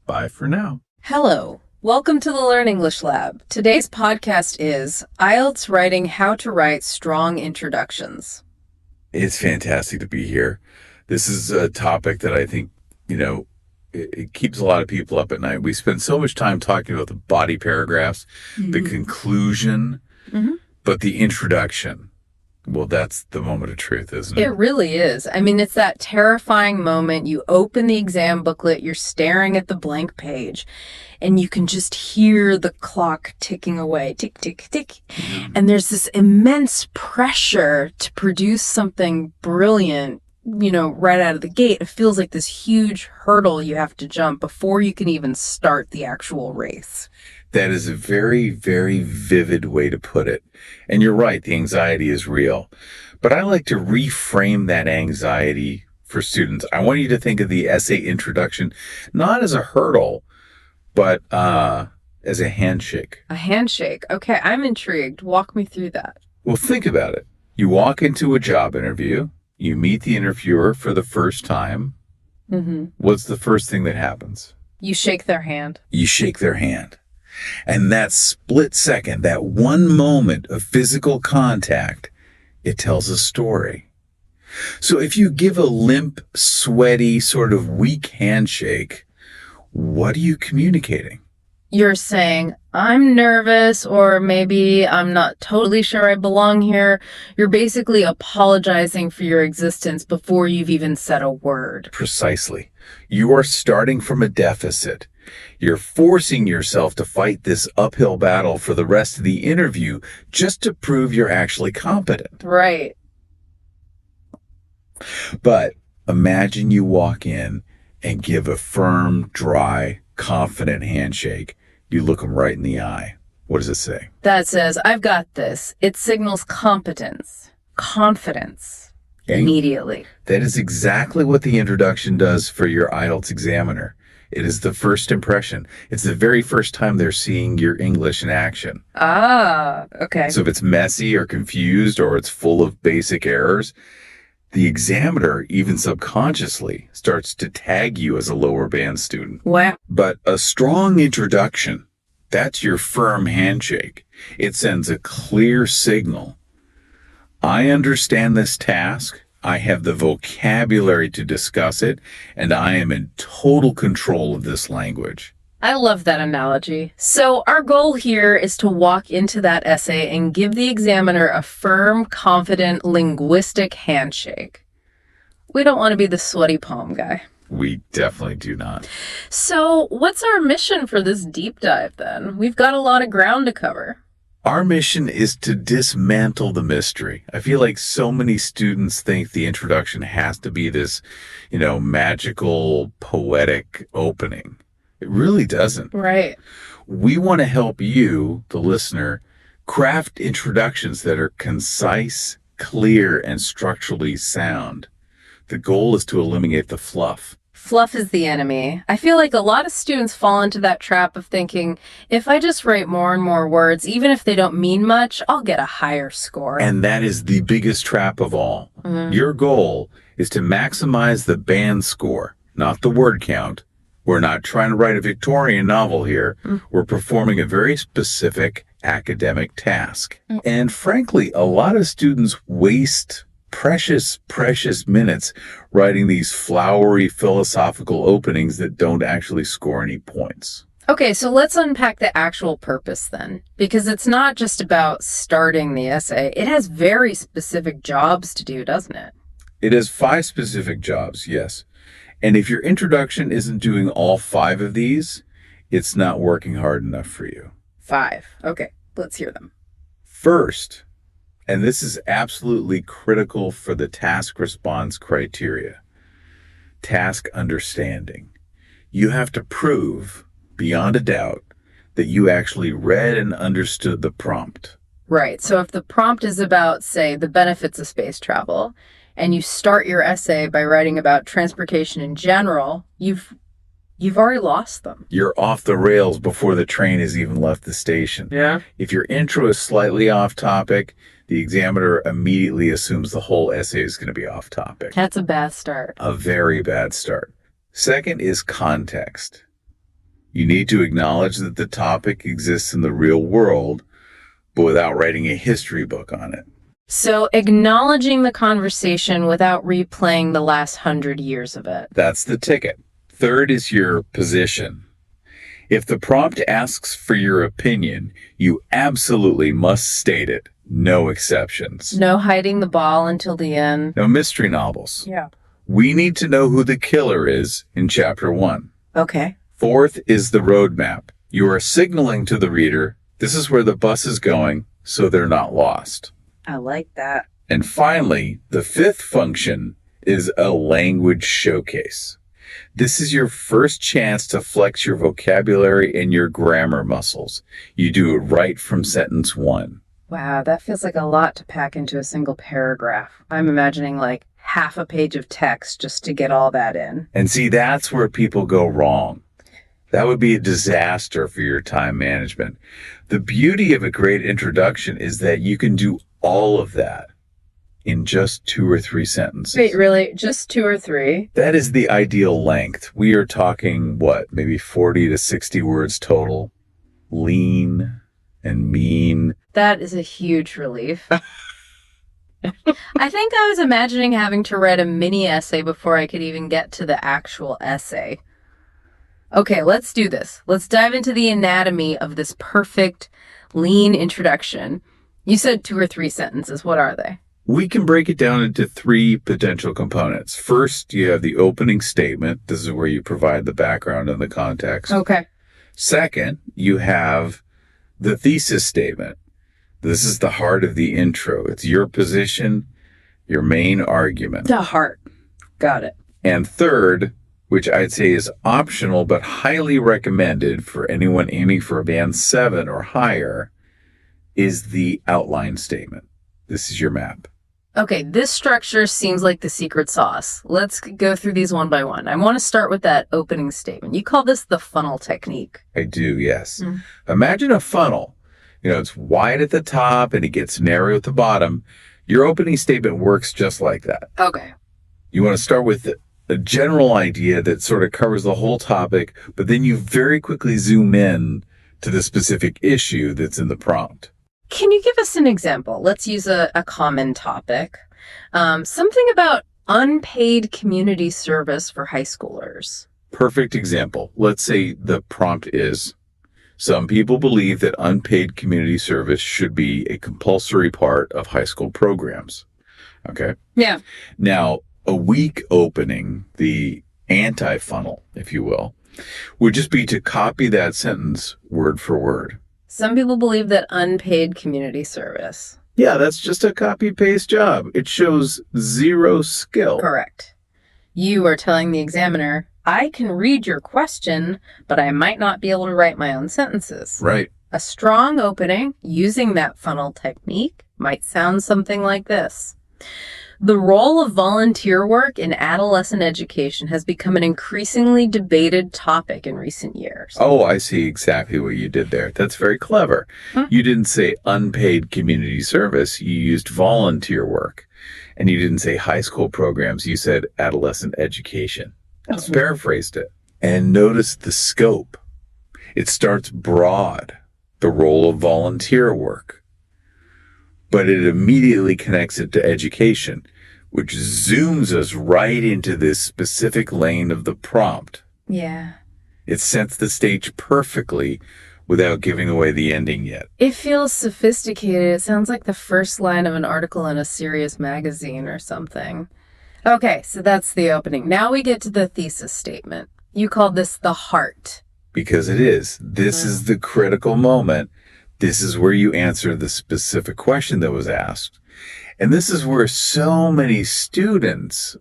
Bye for now. Hello. Welcome to the Learn English Lab. Today's podcast is IELTS Writing How to Write Strong Introductions. It's fantastic to be here. This is a topic that I think, it keeps a lot of people up at night. We spend so much time talking about the body paragraphs, the conclusion, but the introduction, well, that's the moment of truth, isn't it? It really is. I mean, it's that terrifying moment. You open the exam booklet, you're staring at the blank page, and you can just hear the clock ticking away, tick, tick, tick. And there's this immense pressure to produce something brilliant, right out of the gate. It feels like this huge hurdle you have to jump before you can even start the actual race. That is a very, very vivid way to put it. And you're right, the anxiety is real. But I like to reframe that anxiety for students. I want you to think of the essay introduction not as a hurdle, but as a handshake. A handshake. Okay, I'm intrigued. Walk me through that. Well, think about it. You walk into a job interview. You meet the interviewer for the first time. what's the first thing that happens? You shake their hand. You shake their hand. And that split second, that one moment of physical contact, it tells a story. So if you give a limp, sweaty, sort of weak handshake, what are you communicating? You're saying, I'm nervous, or maybe I'm not totally sure I belong here. You're basically apologizing for your existence before you've even said a word. Precisely. You are starting from a deficit. You're forcing yourself to fight this uphill battle for the rest of the interview just to prove you're actually competent. Right. But imagine you walk in and give a firm, dry, confident handshake. You look them right in the eye. What does it say? That says, I've got this. It signals competence, confidence, immediately. That is exactly what the introduction does for your IELTS examiner. It is the first impression. It's the very first time they're seeing your English in action. Ah, okay. So if it's messy or confused or it's full of basic errors, the examiner, even subconsciously, starts to tag you as a lower band student. Wow. But a strong introduction, that's your firm handshake. It sends a clear signal. I understand this task. I have the vocabulary to discuss it, and I am in total control of this language. I love that analogy. So our goal here is to walk into that essay and give the examiner a firm, confident, linguistic handshake. We don't want to be the sweaty palm guy. We definitely do not. So what's our mission for this deep dive then? We've got a lot of ground to cover. Our mission is to dismantle the mystery. I feel like so many students think the introduction has to be this, magical, poetic opening. It really doesn't. Right. We want to help you, the listener, craft introductions that are concise, clear, and structurally sound. The goal is to eliminate the fluff. Fluff is the enemy. I feel like a lot of students fall into that trap of thinking, if I just write more and more words, even if they don't mean much, I'll get a higher score. And that is the biggest trap of all. Mm-hmm. Your goal is to maximize the band score, not the word count. We're not trying to write a Victorian novel here. We're performing a very specific academic task. And frankly, a lot of students waste precious minutes writing these flowery philosophical openings that don't actually score any points. Okay, so let's unpack the actual purpose then, because it's not just about starting the essay. It has very specific jobs to do, doesn't it? It has 5 specific jobs, yes. And if your introduction isn't doing all 5 of these, it's not working hard enough for you. 5. Okay, let's hear them. First, and this is absolutely critical for the task response criteria, task understanding. You have to prove, beyond a doubt, that you actually read and understood the prompt. Right, so if the prompt is about, say, the benefits of space travel, and you start your essay by writing about transportation in general, you've already lost them. You're off the rails before the train has even left the station. Yeah. If your intro is slightly off topic, the examiner immediately assumes the whole essay is going to be off topic. That's a bad start. A very bad start. Second is context. You need to acknowledge that the topic exists in the real world, but without writing a history book on it. So acknowledging the conversation without replaying the last 100 years of it. That's the ticket. Third is your position. If the prompt asks for your opinion, you absolutely must state it. No exceptions. No hiding the ball until the end. No mystery novels. Yeah. We need to know who the killer is in chapter 1. Okay. Fourth is the roadmap. You are signaling to the reader, this is where the bus is going, so they're not lost. I like that. And finally, the 5th function is a language showcase. This is your first chance to flex your vocabulary and your grammar muscles. You do it right from sentence 1. Wow, that feels like a lot to pack into a single paragraph. I'm imagining like half a page of text just to get all that in. And see, that's where people go wrong. That would be a disaster for your time management. The beauty of a great introduction is that you can do all of that in just 2 or 3 sentences. Wait, really? Just 2 or 3? That is the ideal length. We are talking, maybe 40 to 60 words total. Lean and mean. That is a huge relief. I think I was imagining having to write a mini essay before I could even get to the actual essay. Okay, let's do this. Let's dive into the anatomy of this perfect, lean introduction. You said 2 or 3 sentences. What are they? We can break it down into 3 potential components. First, you have the opening statement. This is where you provide the background and the context. Okay. Second, you have the thesis statement. This is the heart of the intro. It's your position, your main argument. The heart. Got it. And third, which I'd say is optional but highly recommended for anyone aiming for a band 7 or higher, is the outline statement. This is your map. Okay, this structure seems like the secret sauce. Let's go through these one by one. I want to start with that opening statement. You call this the funnel technique. I do, yes. Imagine a funnel. It's wide at the top and it gets narrow at the bottom. Your opening statement works just like that. Okay. You want to start with a general idea that sort of covers the whole topic, but then you very quickly zoom in to the specific issue that's in the prompt. Can you give us an example? Let's use a common topic. Something about unpaid community service for high schoolers. Perfect example. Let's say the prompt is, some people believe that unpaid community service should be a compulsory part of high school programs. Okay? Yeah. Now, a weak opening, the anti-funnel, if you will, would just be to copy that sentence word for word. Some people believe that unpaid community service. Yeah, that's just a copy-paste job. It shows 0 skill. Correct. You are telling the examiner, I can read your question, but I might not be able to write my own sentences. Right. A strong opening using that funnel technique might sound something like this. The role of volunteer work in adolescent education has become an increasingly debated topic in recent years. Oh, I see exactly what you did there. That's very clever. You didn't say unpaid community service. You used volunteer work. And you didn't say high school programs. You said adolescent education. Just paraphrased it. And notice the scope. It starts broad, the role of volunteer work. But it immediately connects it to education, which zooms us right into this specific lane of the prompt. Yeah. It sets the stage perfectly without giving away the ending yet. It feels sophisticated. It sounds like the first line of an article in a serious magazine or something. Okay, so that's the opening. Now we get to the thesis statement. You called this the heart. Because it is. This is the critical moment. This is where you answer the specific question that was asked. And this is where so many students,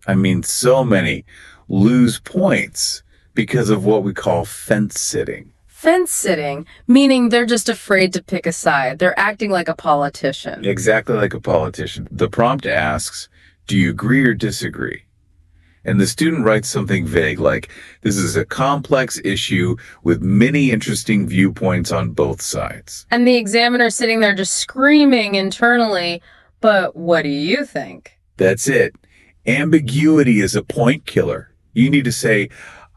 so many, lose points because of what we call fence sitting. Fence sitting, meaning they're just afraid to pick a side. They're acting like a politician. Exactly like a politician. The prompt asks, do you agree or disagree? And the student writes something vague like, this is a complex issue with many interesting viewpoints on both sides. And the examiner's sitting there just screaming internally, but what do you think? That's it. Ambiguity is a point killer. You need to say,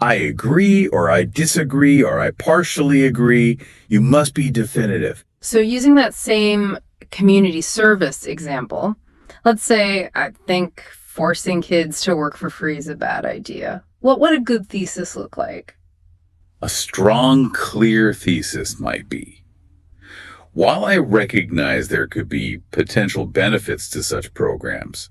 I agree, or I disagree, or I partially agree. You must be definitive. So using that same community service example, let's say I think forcing kids to work for free is a bad idea. What would a good thesis look like? A strong, clear thesis might be, while I recognize there could be potential benefits to such programs,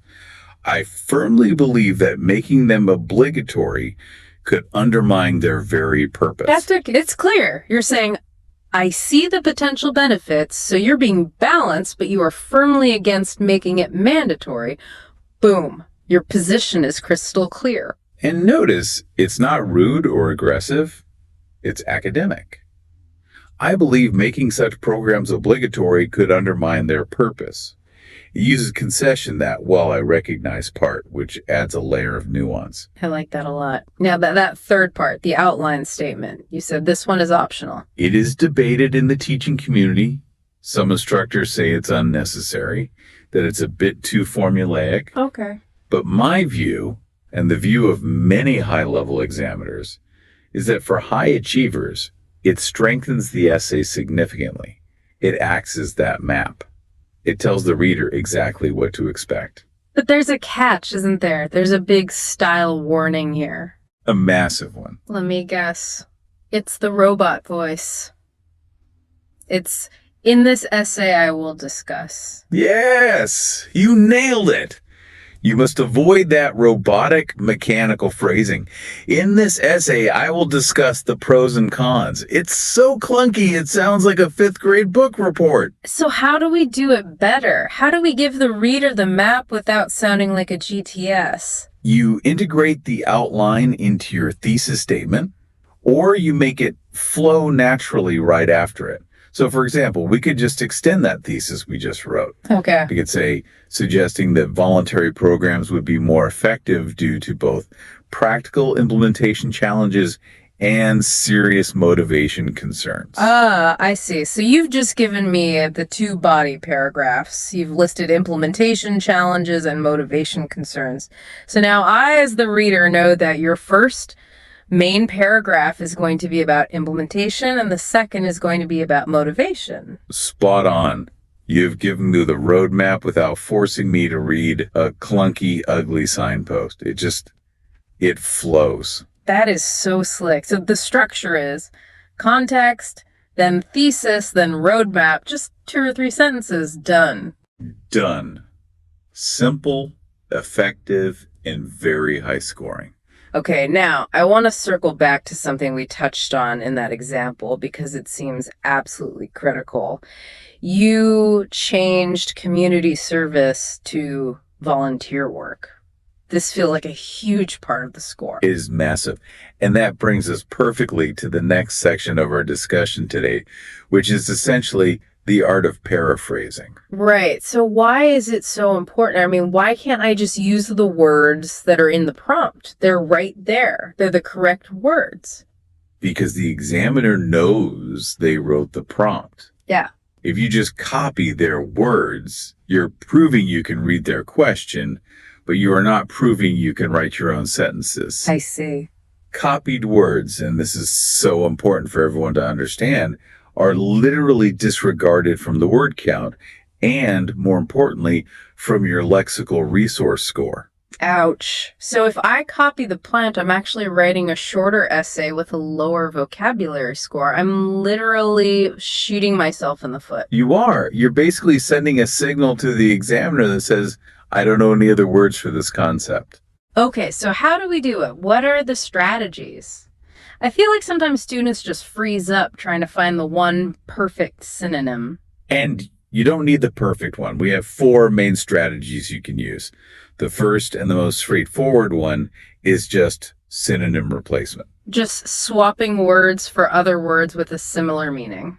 I firmly believe that making them obligatory could undermine their very purpose. It's clear. You're saying, I see the potential benefits, so you're being balanced, but you are firmly against making it mandatory. Boom. Your position is crystal clear. And notice, it's not rude or aggressive. It's academic. I believe making such programs obligatory could undermine their purpose. It uses concession that, while I recognize part, which adds a layer of nuance. I like that a lot. Now, that third part, the outline statement, you said this one is optional. It is debated in the teaching community. Some instructors say it's unnecessary. that it's a bit too formulaic. Okay. But my view, and the view of many high-level examiners, is that for high achievers, it strengthens the essay significantly. It acts as that map. It tells the reader exactly what to expect. But there's a catch, isn't there? There's a big style warning here. A massive one. Let me guess. It's the robot voice. It's in this essay I will discuss. Yes, you nailed it. You must avoid that robotic, mechanical phrasing. In this essay, I will discuss the pros and cons. It's so clunky, it sounds like a fifth grade book report. So how do we do it better? How do we give the reader the map without sounding like a GTS? You integrate the outline into your thesis statement, or you make it flow naturally right after it. So, for example, we could just extend that thesis we just wrote. Okay. We could say, suggesting that voluntary programs would be more effective due to both practical implementation challenges and serious motivation concerns. I see. So you've just given me the two body paragraphs. You've listed implementation challenges and motivation concerns. So now I, as the reader, know that your first main paragraph is going to be about implementation and the second is going to be about motivation. Spot on. You've given me the roadmap without forcing me to read a clunky, ugly signpost. It flows. That is so slick. So the structure is context, then thesis, then roadmap, just 2 or 3 sentences, done. Done. Simple, effective, and very high scoring. Okay, now I want to circle back to something we touched on in that example because it seems absolutely critical. You changed community service to volunteer work. This feels like a huge part of the score. It is massive. And that brings us perfectly to the next section of our discussion today, which is essentially the art of paraphrasing. Right. So why is it so important? I mean, why can't I just use the words that are in the prompt? They're right there. They're the correct words. Because the examiner knows they wrote the prompt. Yeah. If you just copy their words, you're proving you can read their question, but you are not proving you can write your own sentences. I see. Copied words, and this is so important for everyone to understand, are literally disregarded from the word count and, more importantly, from your lexical resource score. Ouch. So if I copy the plant, I'm actually writing a shorter essay with a lower vocabulary score. I'm literally shooting myself in the foot. You are. You're basically sending a signal to the examiner that says, I don't know any other words for this concept. Okay, so how do we do it? What are the strategies? I feel like sometimes students just freeze up trying to find the one perfect synonym. And you don't need the perfect one. We have 4 main strategies you can use. The first and the most straightforward one is just synonym replacement. Just swapping words for other words with a similar meaning.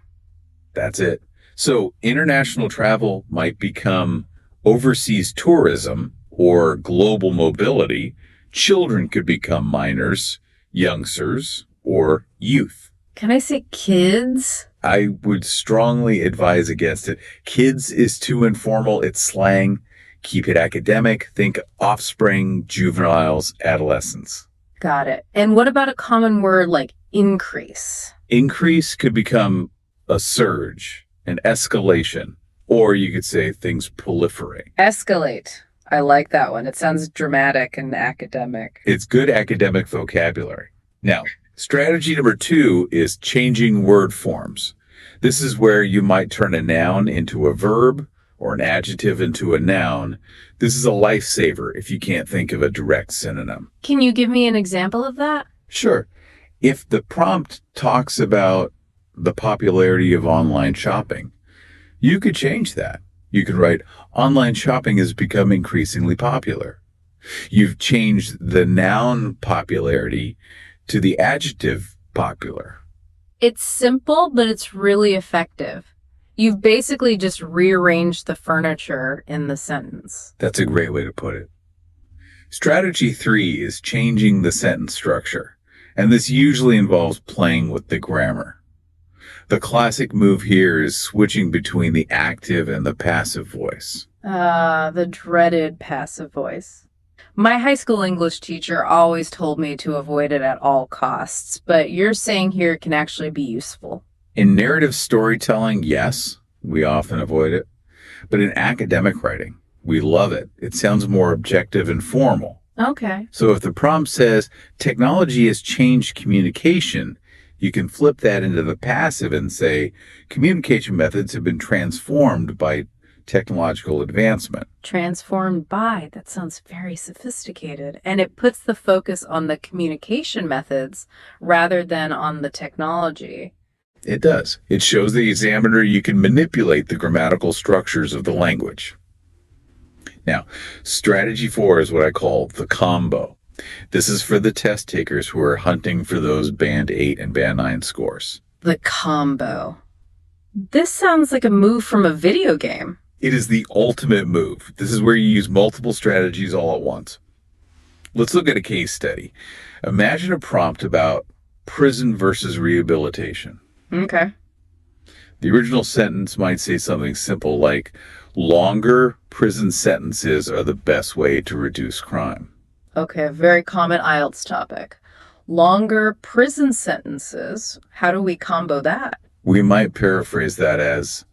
That's it. So international travel might become overseas tourism or global mobility. Children could become minors, youngsters, or youth. Can I say kids? I would strongly advise against it. Kids is too informal. It's slang. Keep it academic. Think offspring, juveniles, adolescents. Got it. And what about a common word like increase? Increase could become a surge, an escalation, or you could say things proliferate. Escalate. I like that one. It sounds dramatic and academic. It's good academic vocabulary. Now, strategy number 2 is changing word forms. This is where you might turn a noun into a verb or an adjective into a noun. This is a lifesaver if you can't think of a direct synonym. Can you give me an example of that? Sure. If the prompt talks about the popularity of online shopping, you could change that. You could write, online shopping has become increasingly popular. You've changed the noun popularity to the adjective popular. It's simple, but it's really effective. You've basically just rearranged the furniture in the sentence. That's a great way to put it. Strategy 3 is changing the sentence structure, and this usually involves playing with the grammar. The classic move here is switching between the active and the passive voice. The dreaded passive voice. My high school English teacher always told me to avoid it at all costs, but you're saying here it can actually be useful. In narrative storytelling, yes, we often avoid it. But in academic writing, we love it. It sounds more objective and formal. Okay. So if the prompt says, technology has changed communication, you can flip that into the passive and say, communication methods have been transformed by technological advancement. Transformed by, that sounds very sophisticated. And it puts the focus on the communication methods rather than on the technology. It does. It shows the examiner you can manipulate the grammatical structures of the language. Now, strategy 4 is what I call the combo. This is for the test takers who are hunting for those band 8 and band 9 scores. The combo. This sounds like a move from a video game. It is the ultimate move. This is where you use multiple strategies all at once. Let's look at a case study. Imagine a prompt about prison versus rehabilitation. Okay. The original sentence might say something simple like, longer prison sentences are the best way to reduce crime. Okay, a very common IELTS topic. Longer prison sentences. How do we combo that? We might paraphrase that as,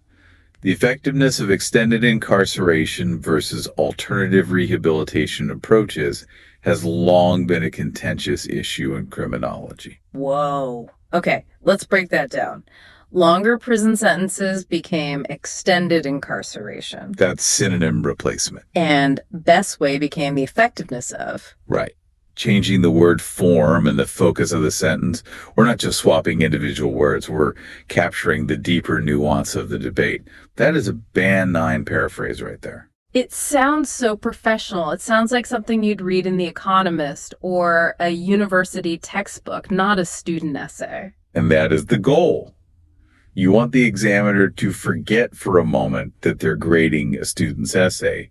the effectiveness of extended incarceration versus alternative rehabilitation approaches has long been a contentious issue in criminology. Whoa. Okay, let's break that down. Longer prison sentences became extended incarceration. That's synonym replacement. And best way became the effectiveness of. Right. Changing the word form and the focus of the sentence. We're not just swapping individual words. We're capturing the deeper nuance of the debate. That is a band 9 paraphrase right there. It sounds so professional. It sounds like something you'd read in The Economist or a university textbook, not a student essay. And that is the goal. You want the examiner to forget for a moment that they're grading a student's essay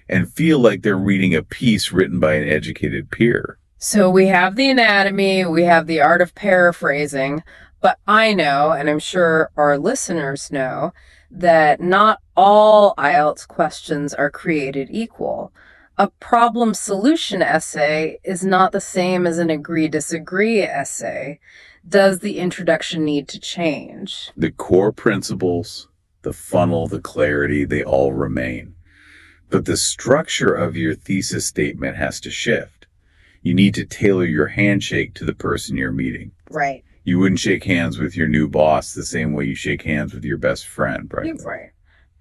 and feel like they're reading a piece written by an educated peer. So we have the anatomy, we have the art of paraphrasing, but I know, and I'm sure our listeners know, that not all IELTS questions are created equal. A problem solution essay is not the same as an agree-disagree essay. Does the introduction need to change? The core principles, the funnel, the clarity, they all remain. But the structure of your thesis statement has to shift. You need to tailor your handshake to the person you're meeting. Right. You wouldn't shake hands with your new boss the same way you shake hands with your best friend, right? Right.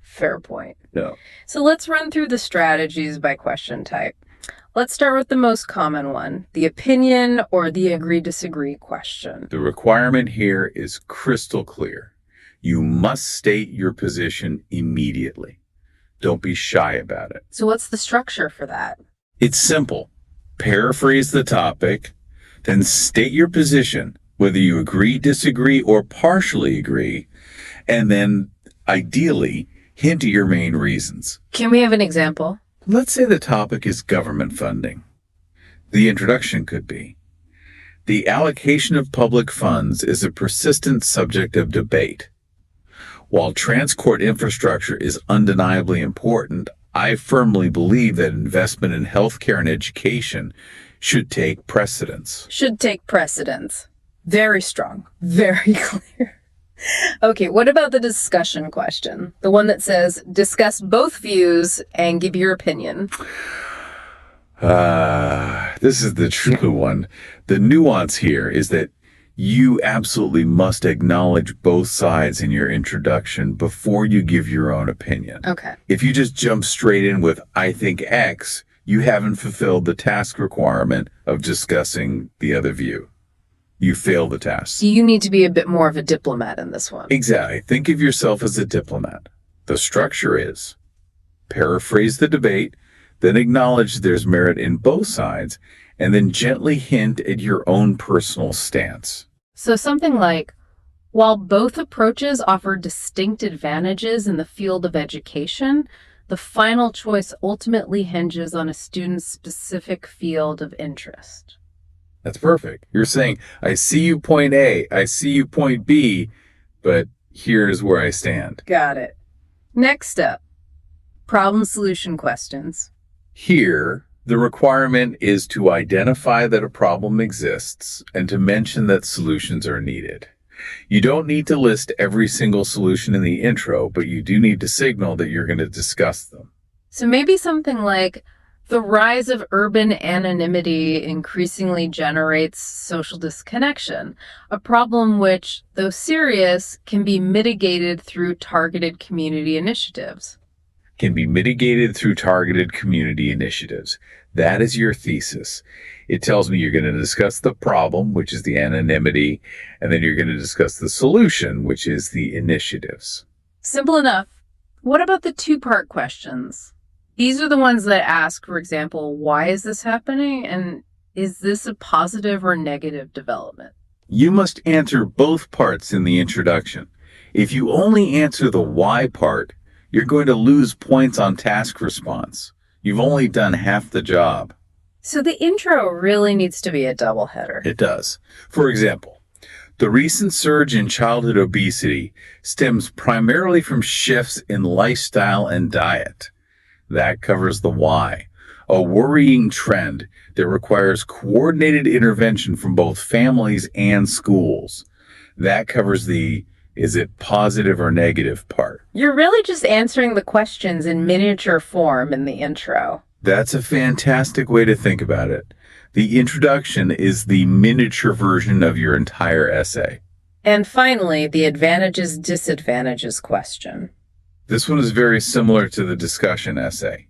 Fair point. No. So let's run through the strategies by question type. Let's start with the most common one, the opinion or the agree-disagree question. The requirement here is crystal clear. You must state your position immediately. Don't be shy about it. So what's the structure for that? It's simple. Paraphrase the topic, then state your position, whether you agree, disagree, or partially agree, and then, ideally, hint at your main reasons. Can we have an example? Let's say the topic is government funding. The introduction could be, the allocation of public funds is a persistent subject of debate. While transport infrastructure is undeniably important, I firmly believe that investment in healthcare and education should take precedence. Should take precedence. Very strong. Very clear. Okay, what about the discussion question? The one that says, discuss both views and give your opinion. This is the true one. The nuance here is that you absolutely must acknowledge both sides in your introduction before you give your own opinion. Okay. If you just jump straight in with, I think X, you haven't fulfilled the task requirement of discussing the other view. You fail the task. So you need to be a bit more of a diplomat in this one. Exactly. Think of yourself as a diplomat. The structure is paraphrase the debate, then acknowledge there's merit in both sides, and then gently hint at your own personal stance. So something like, while both approaches offer distinct advantages in the field of education, the final choice ultimately hinges on a student's specific field of interest. That's perfect. You're saying, I see you point A, I see you point B, but here's where I stand. Got it. Next up, problem solution questions. Here, the requirement is to identify that a problem exists and to mention that solutions are needed. You don't need to list every single solution in the intro, but you do need to signal that you're going to discuss them. So maybe something like, the rise of urban anonymity increasingly generates social disconnection, a problem which, though serious, can be mitigated through targeted community initiatives. Can be mitigated through targeted community initiatives. That is your thesis. It tells me you're going to discuss the problem, which is the anonymity, and then you're going to discuss the solution, which is the initiatives. Simple enough. What about the two-part questions? These are the ones that ask, for example, why is this happening? And is this a positive or negative development? You must answer both parts in the introduction. If you only answer the why part, you're going to lose points on task response. You've only done half the job. So the intro really needs to be a doubleheader. It does. For example, the recent surge in childhood obesity stems primarily from shifts in lifestyle and diet. That covers the why, a worrying trend that requires coordinated intervention from both families and schools. That covers the is it positive or negative part. You're really just answering the questions in miniature form in the intro. That's a fantastic way to think about it. The introduction is the miniature version of your entire essay. And finally, the advantages, disadvantages question. This one is very similar to the discussion essay.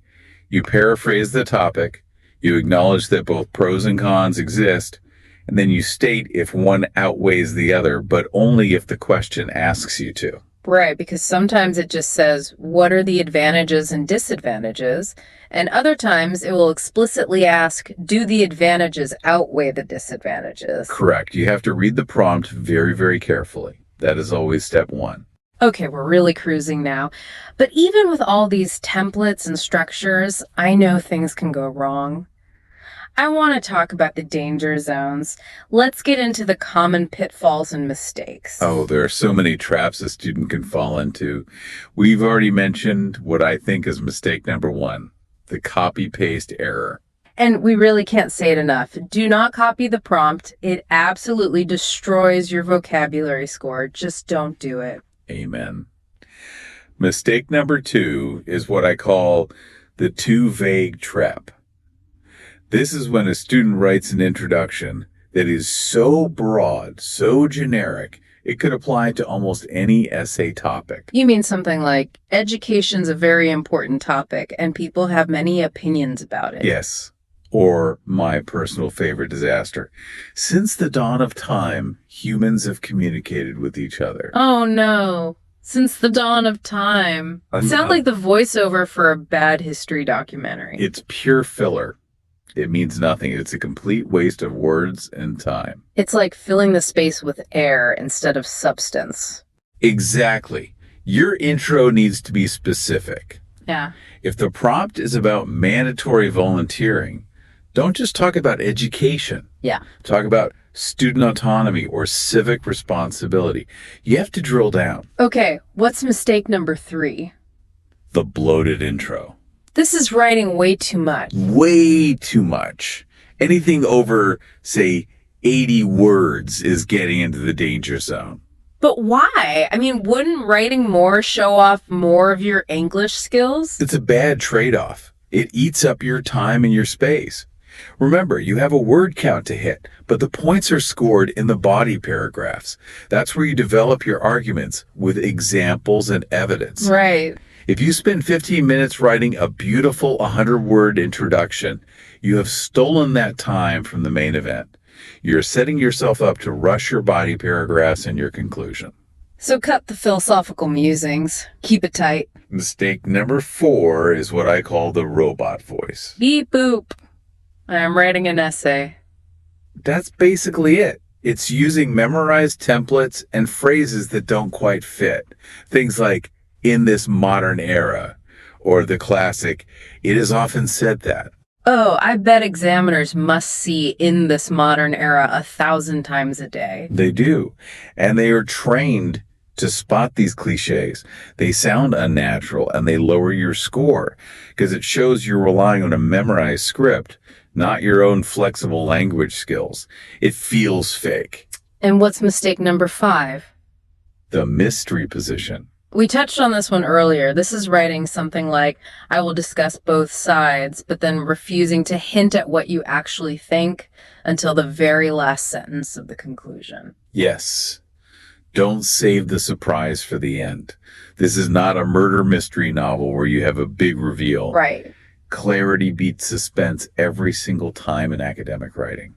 You paraphrase the topic, you acknowledge that both pros and cons exist, and then you state if one outweighs the other, but only if the question asks you to. Right, because sometimes it just says, what are the advantages and disadvantages? And other times it will explicitly ask, do the advantages outweigh the disadvantages? Correct. You have to read the prompt very, very carefully. That is always step one. Okay, we're really cruising now. But even with all these templates and structures, I know things can go wrong. I want to talk about the danger zones. Let's get into the common pitfalls and mistakes. Oh, there are so many traps a student can fall into. We've already mentioned what I think is mistake number one, the copy-paste error. And we really can't say it enough. Do not copy the prompt. It absolutely destroys your vocabulary score. Just don't do it. Amen. Mistake number two is what I call the too vague trap. This is when a student writes an introduction that is so broad, so generic, it could apply to almost any essay topic. You mean something like, education's a very important topic, and people have many opinions about it. Yes. Or my personal favorite disaster. Since the dawn of time, humans have communicated with each other. Oh no. Since the dawn of time. Sound like the voiceover for a bad history documentary. It's pure filler. It means nothing. It's a complete waste of words and time. It's like filling the space with air instead of substance. Exactly. Your intro needs to be specific. Yeah. If the prompt is about mandatory volunteering, don't just talk about education. Yeah. Talk about student autonomy or civic responsibility. You have to drill down. Okay, what's mistake number 3? The bloated intro. This is writing way too much. Way too much. Anything over, say, 80 words is getting into the danger zone. But why? I mean, wouldn't writing more show off more of your English skills? It's a bad trade-off. It eats up your time and your space. Remember, you have a word count to hit, but the points are scored in the body paragraphs. That's where you develop your arguments with examples and evidence. Right. If you spend 15 minutes writing a beautiful 100-word introduction, you have stolen that time from the main event. You're setting yourself up to rush your body paragraphs and your conclusion. So cut the philosophical musings. Keep it tight. Mistake number 4 is what I call the robot voice. Beep boop. I'm writing an essay. That's basically it. It's using memorized templates and phrases that don't quite fit. Things like, in this modern era, or the classic, it is often said that. Oh, I bet examiners must see in this modern era 1,000 times a day. They do. And they are trained to spot these cliches. They sound unnatural and they lower your score because it shows you're relying on a memorized script, not your own flexible language skills. It feels fake. And what's mistake number 5? The mystery position. We touched on this one earlier. This is writing something like, I will discuss both sides, but then refusing to hint at what you actually think until the very last sentence of the conclusion. Yes. Don't save the surprise for the end. This is not a murder mystery novel where you have a big reveal. Right. Clarity beats suspense every single time in academic writing.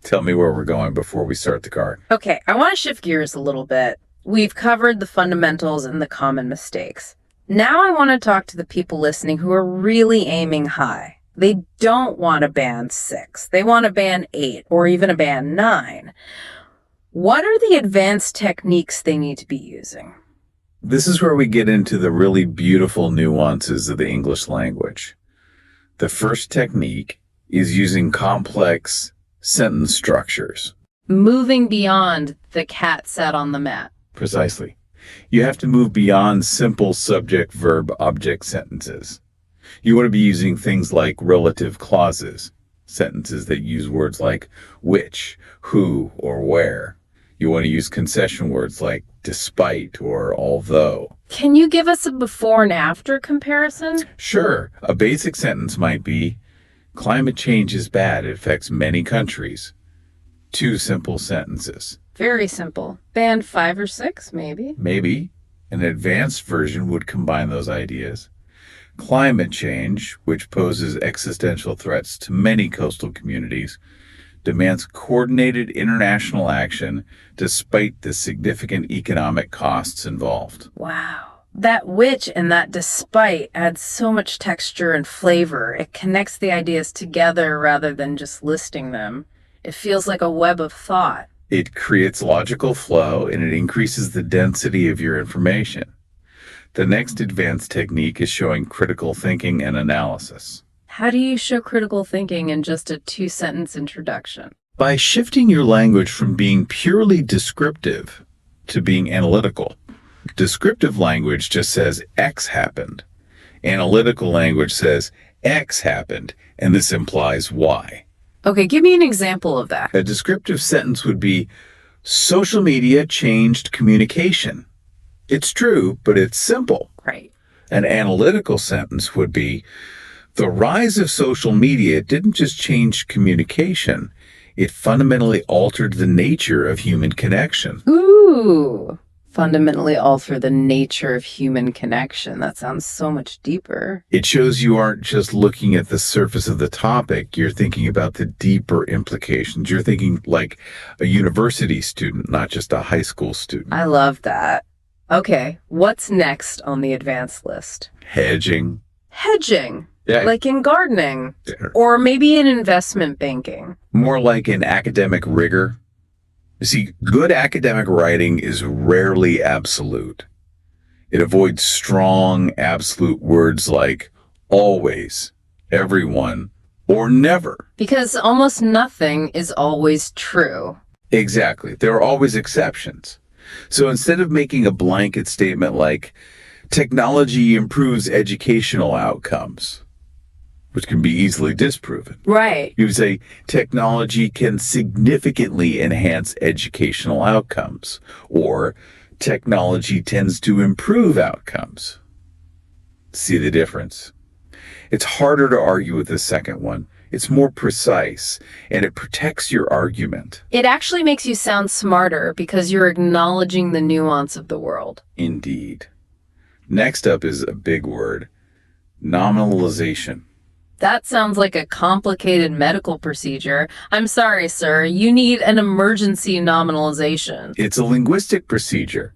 Tell me where we're going before we start the card. Okay, I want to shift gears a little bit. We've covered the fundamentals and the common mistakes. Now I want to talk to the people listening who are really aiming high. They don't want a band 6. They want a band 8 or even a band 9. What are the advanced techniques they need to be using? This is where we get into the really beautiful nuances of the English language. The first technique is using complex sentence structures. Moving beyond the cat sat on the mat. Precisely. You have to move beyond simple subject, verb, object sentences. You want to be using things like relative clauses, sentences that use words like which, who, or where. You want to use concession words like despite or although. Can you give us a before and after comparison? Sure. A basic sentence might be, climate change is bad. It affects many countries. 2 simple sentences. Very simple. Band 5 or 6, maybe. Maybe. An advanced version would combine those ideas. Climate change, which poses existential threats to many coastal communities, demands coordinated international action despite the significant economic costs involved. Wow. That which and that despite adds so much texture and flavor. It connects the ideas together rather than just listing them. It feels like a web of thought. It creates logical flow and it increases the density of your information. The next advanced technique is showing critical thinking and analysis. How do you show critical thinking in just a 2-sentence introduction? By shifting your language from being purely descriptive to being analytical. Descriptive language just says X happened. Analytical language says X happened, and this implies Y. Okay, give me an example of that. A descriptive sentence would be, social media changed communication. It's true, but it's simple. Right. An analytical sentence would be, the rise of social media didn't just change communication, it fundamentally altered the nature of human connection. Ooh, fundamentally alter the nature of human connection. That sounds so much deeper. It shows you aren't just looking at the surface of the topic, you're thinking about the deeper implications. You're thinking like a university student, not just a high school student. I love that. Okay, what's next on the advanced list? Hedging. Hedging. Yeah. Like in gardening. Or maybe in investment banking. More like in academic rigor. You see, good academic writing is rarely absolute. It avoids strong, absolute words like always, everyone, or never. Because almost nothing is always true. Exactly. There are always exceptions. So instead of making a blanket statement like, technology improves educational outcomes, which can be easily disproven. Right. You would say technology can significantly enhance educational outcomes, or technology tends to improve outcomes. See the difference? It's harder to argue with the second one. It's more precise, and it protects your argument. It actually makes you sound smarter because you're acknowledging the nuance of the world. Indeed. Next up is a big word, nominalization. That sounds like a complicated medical procedure. I'm sorry, sir. You need an emergency nominalization. It's a linguistic procedure.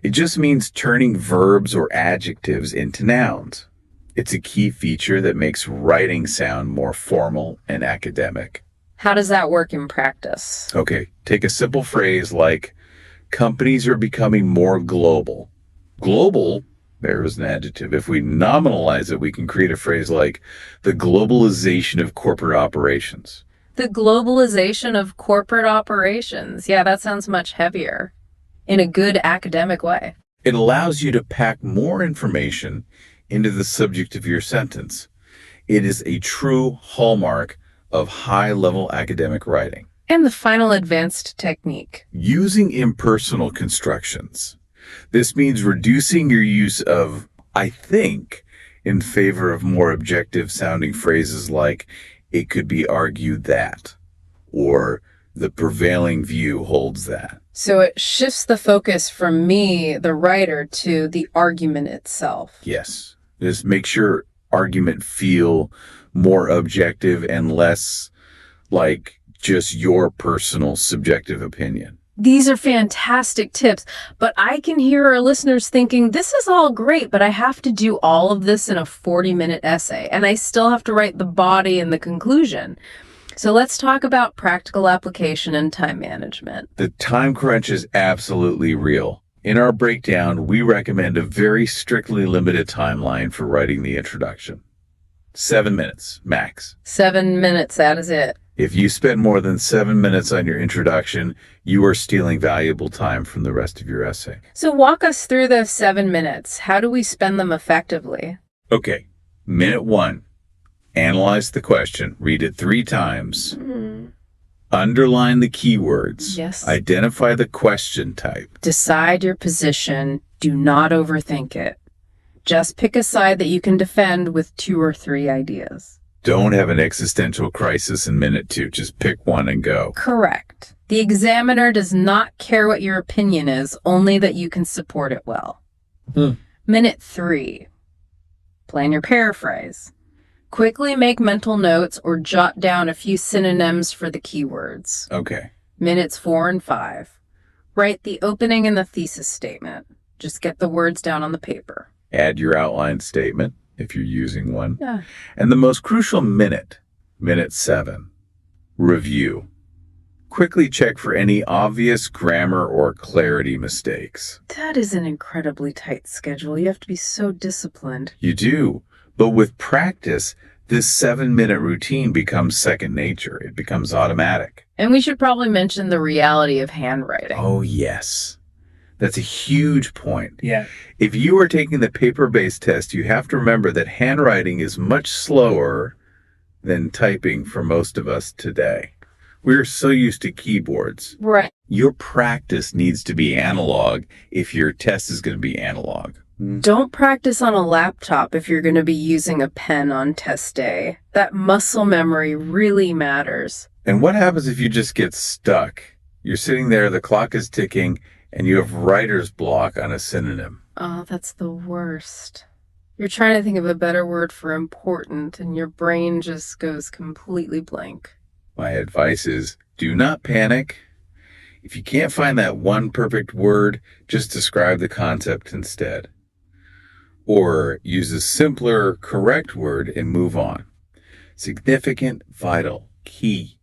It just means turning verbs or adjectives into nouns. It's a key feature that makes writing sound more formal and academic. How does that work in practice? Okay, take a simple phrase like, companies are becoming more global. Global, there is an adjective. If we nominalize it, we can create a phrase like, the globalization of corporate operations. The globalization of corporate operations. Yeah, that sounds much heavier. in a good academic way. It allows you to pack more information into the subject of your sentence. It is a true hallmark of high-level academic writing. And the final advanced technique. Using impersonal constructions. This means reducing your use of "I think" in favor of more objective-sounding phrases like "it could be argued that," or "the prevailing view holds that." So it shifts the focus from me, the writer, to the argument itself. Yes. Just makes your argument feel more objective and less like just your personal subjective opinion. These are fantastic tips, but I can hear our listeners thinking, this is all great, but I have to do all of this in a 40-minute essay, and I still have to write the body and the conclusion. So let's talk about practical application and time management. The time crunch is absolutely real. In our breakdown, we recommend a very strictly limited timeline for writing the introduction. 7 minutes, max. 7 minutes, that is it. If you spend more than 7 minutes on your introduction, you are stealing valuable time from the rest of your essay. So walk us through those 7 minutes. How do we spend them effectively? Okay, minute 1. Analyze the question. Read it 3 times. Underline the keywords. Yes. Identify the question type. Decide your position. Do not overthink it. Just pick a side that you can defend with 2 or 3 ideas. Don't have an existential crisis in minute 2. Just pick one and go. Correct. The examiner does not care what your opinion is, only that you can support it well. Minute 3. Plan your paraphrase. Quickly make mental notes or jot down a few synonyms for the keywords. Okay. Minutes 4 and 5. Write the opening and the thesis statement. Just get the words down on the paper. Add your outline statement if you're using one. Yeah. And the most crucial minute 7. Review. Quickly check for any obvious grammar or clarity mistakes. That is an incredibly tight schedule. You have to be so disciplined. You do. But with practice, this 7-minute routine becomes second nature. It becomes automatic. And we should probably mention the reality of handwriting. Oh, yes. That's a huge point. Yeah. If you are taking the paper-based test, you have to remember that handwriting is much slower than typing for most of us today. We're so used to keyboards. Right. Your practice needs to be analog if your test is going to be analog. Don't practice on a laptop if you're going to be using a pen on test day. That muscle memory really matters. And what happens if you just get stuck? You're sitting there, the clock is ticking, and you have writer's block on a synonym. Oh, that's the worst. You're trying to think of a better word for important, and your brain just goes completely blank. My advice is, do not panic. If you can't find that one perfect word, just describe the concept instead. Or use a simpler, correct word and move on. Significant, vital, key.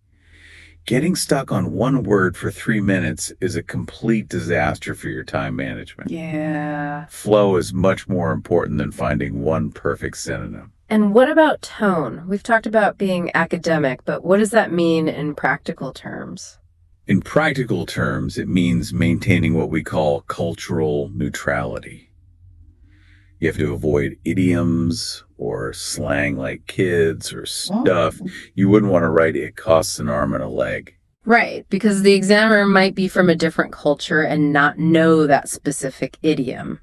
Getting stuck on one word for 3 minutes is a complete disaster for your time management. Yeah. Flow is much more important than finding one perfect synonym. And what about tone? We've talked about being academic, but what does that mean in practical terms? In practical terms, it means maintaining what we call cultural neutrality. You have to avoid idioms or slang like kids or stuff. You wouldn't want to write "it costs an arm and a leg." Right, because the examiner might be from a different culture and not know that specific idiom.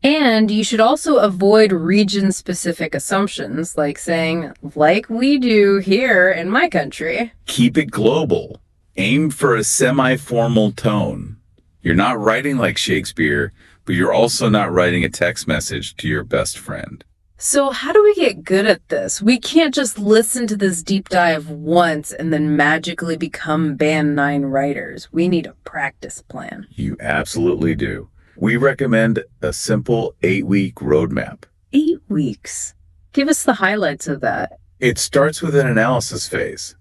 And you should also avoid region-specific assumptions, like saying, like we do here in my country. Keep it global. Aim for a semi-formal tone. You're not writing like Shakespeare, but you're also not writing a text message to your best friend. So how do we get good at this? We can't just listen to this deep dive once and then magically become Band 9 writers. We need a practice plan. You absolutely do. We recommend a simple 8-week roadmap. 8 weeks? Give us the highlights of that. It starts with an analysis phase.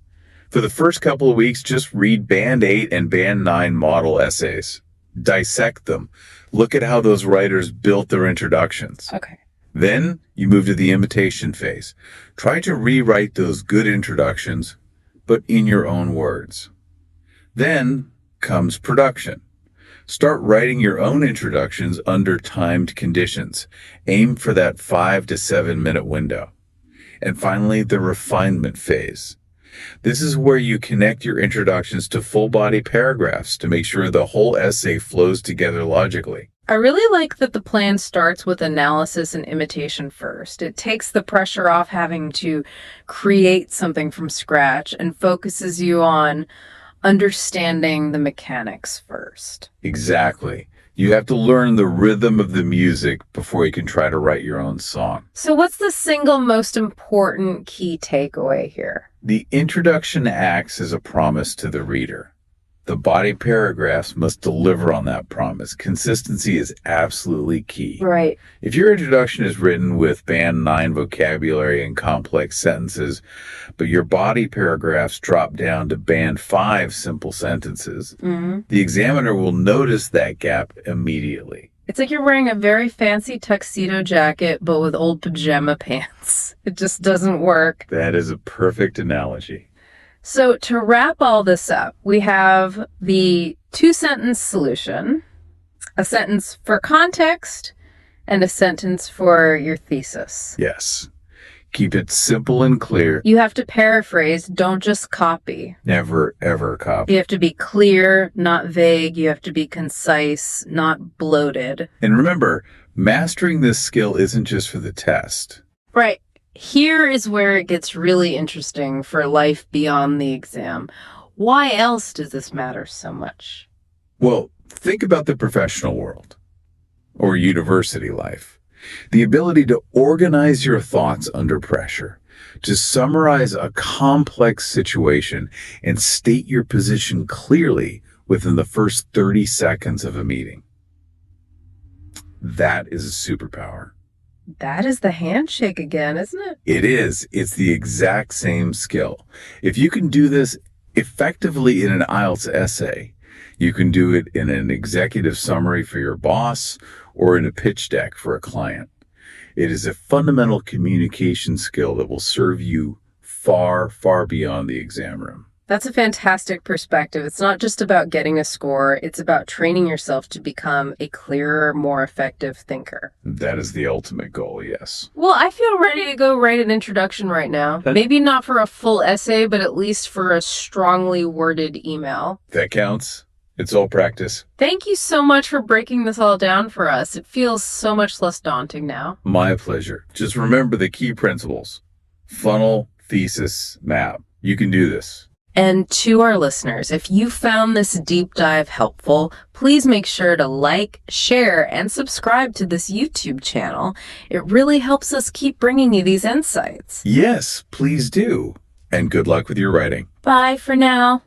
For the first couple of weeks, just read Band 8 and Band 9 model essays. Dissect them. Look at how those writers built their introductions. Okay. Then you move to the imitation phase. Try to rewrite those good introductions, but in your own words. Then comes production. Start writing your own introductions under timed conditions. Aim for that 5 to 7 minute window. And finally, the refinement phase. This is where you connect your introductions to full-body paragraphs to make sure the whole essay flows together logically. I really like that the plan starts with analysis and imitation first. It takes the pressure off having to create something from scratch and focuses you on understanding the mechanics first. Exactly. You have to learn the rhythm of the music before you can try to write your own song. So what's the single most important key takeaway here? The introduction acts as a promise to the reader. The body paragraphs must deliver on that promise. Consistency is absolutely key. Right. If your introduction is written with band 9 vocabulary and complex sentences, but your body paragraphs drop down to band 5 simple sentences, the examiner will notice that gap immediately. It's like you're wearing a very fancy tuxedo jacket, but with old pajama pants. It just doesn't work. That is a perfect analogy. So to wrap all this up, we have the 2-sentence solution, a sentence for context, and a sentence for your thesis. Yes. Keep it simple and clear. You have to paraphrase, don't just copy. Never, ever copy. You have to be clear, not vague. You have to be concise, not bloated. And remember, mastering this skill isn't just for the test. Right. Here is where it gets really interesting for life beyond the exam. Why else does this matter so much? Well, think about the professional world or university life. The ability to organize your thoughts under pressure, to summarize a complex situation and state your position clearly within the first 30 seconds of a meeting. That is a superpower. That is the handshake again, isn't it? It is. It's the exact same skill. If you can do this effectively in an IELTS essay, you can do it in an executive summary for your boss or in a pitch deck for a client. It is a fundamental communication skill that will serve you far, far beyond the exam room. That's a fantastic perspective. It's not just about getting a score. It's about training yourself to become a clearer, more effective thinker. That is the ultimate goal, yes. Well, I feel ready to go write an introduction right now. Maybe not for a full essay, but at least for a strongly worded email. That counts. It's all practice. Thank you so much for breaking this all down for us. It feels so much less daunting now. My pleasure. Just remember the key principles. Funnel, thesis, map. You can do this. And to our listeners, if you found this deep dive helpful, please make sure to like, share, and subscribe to this YouTube channel. It really helps us keep bringing you these insights. Yes, please do. And good luck with your writing. Bye for now.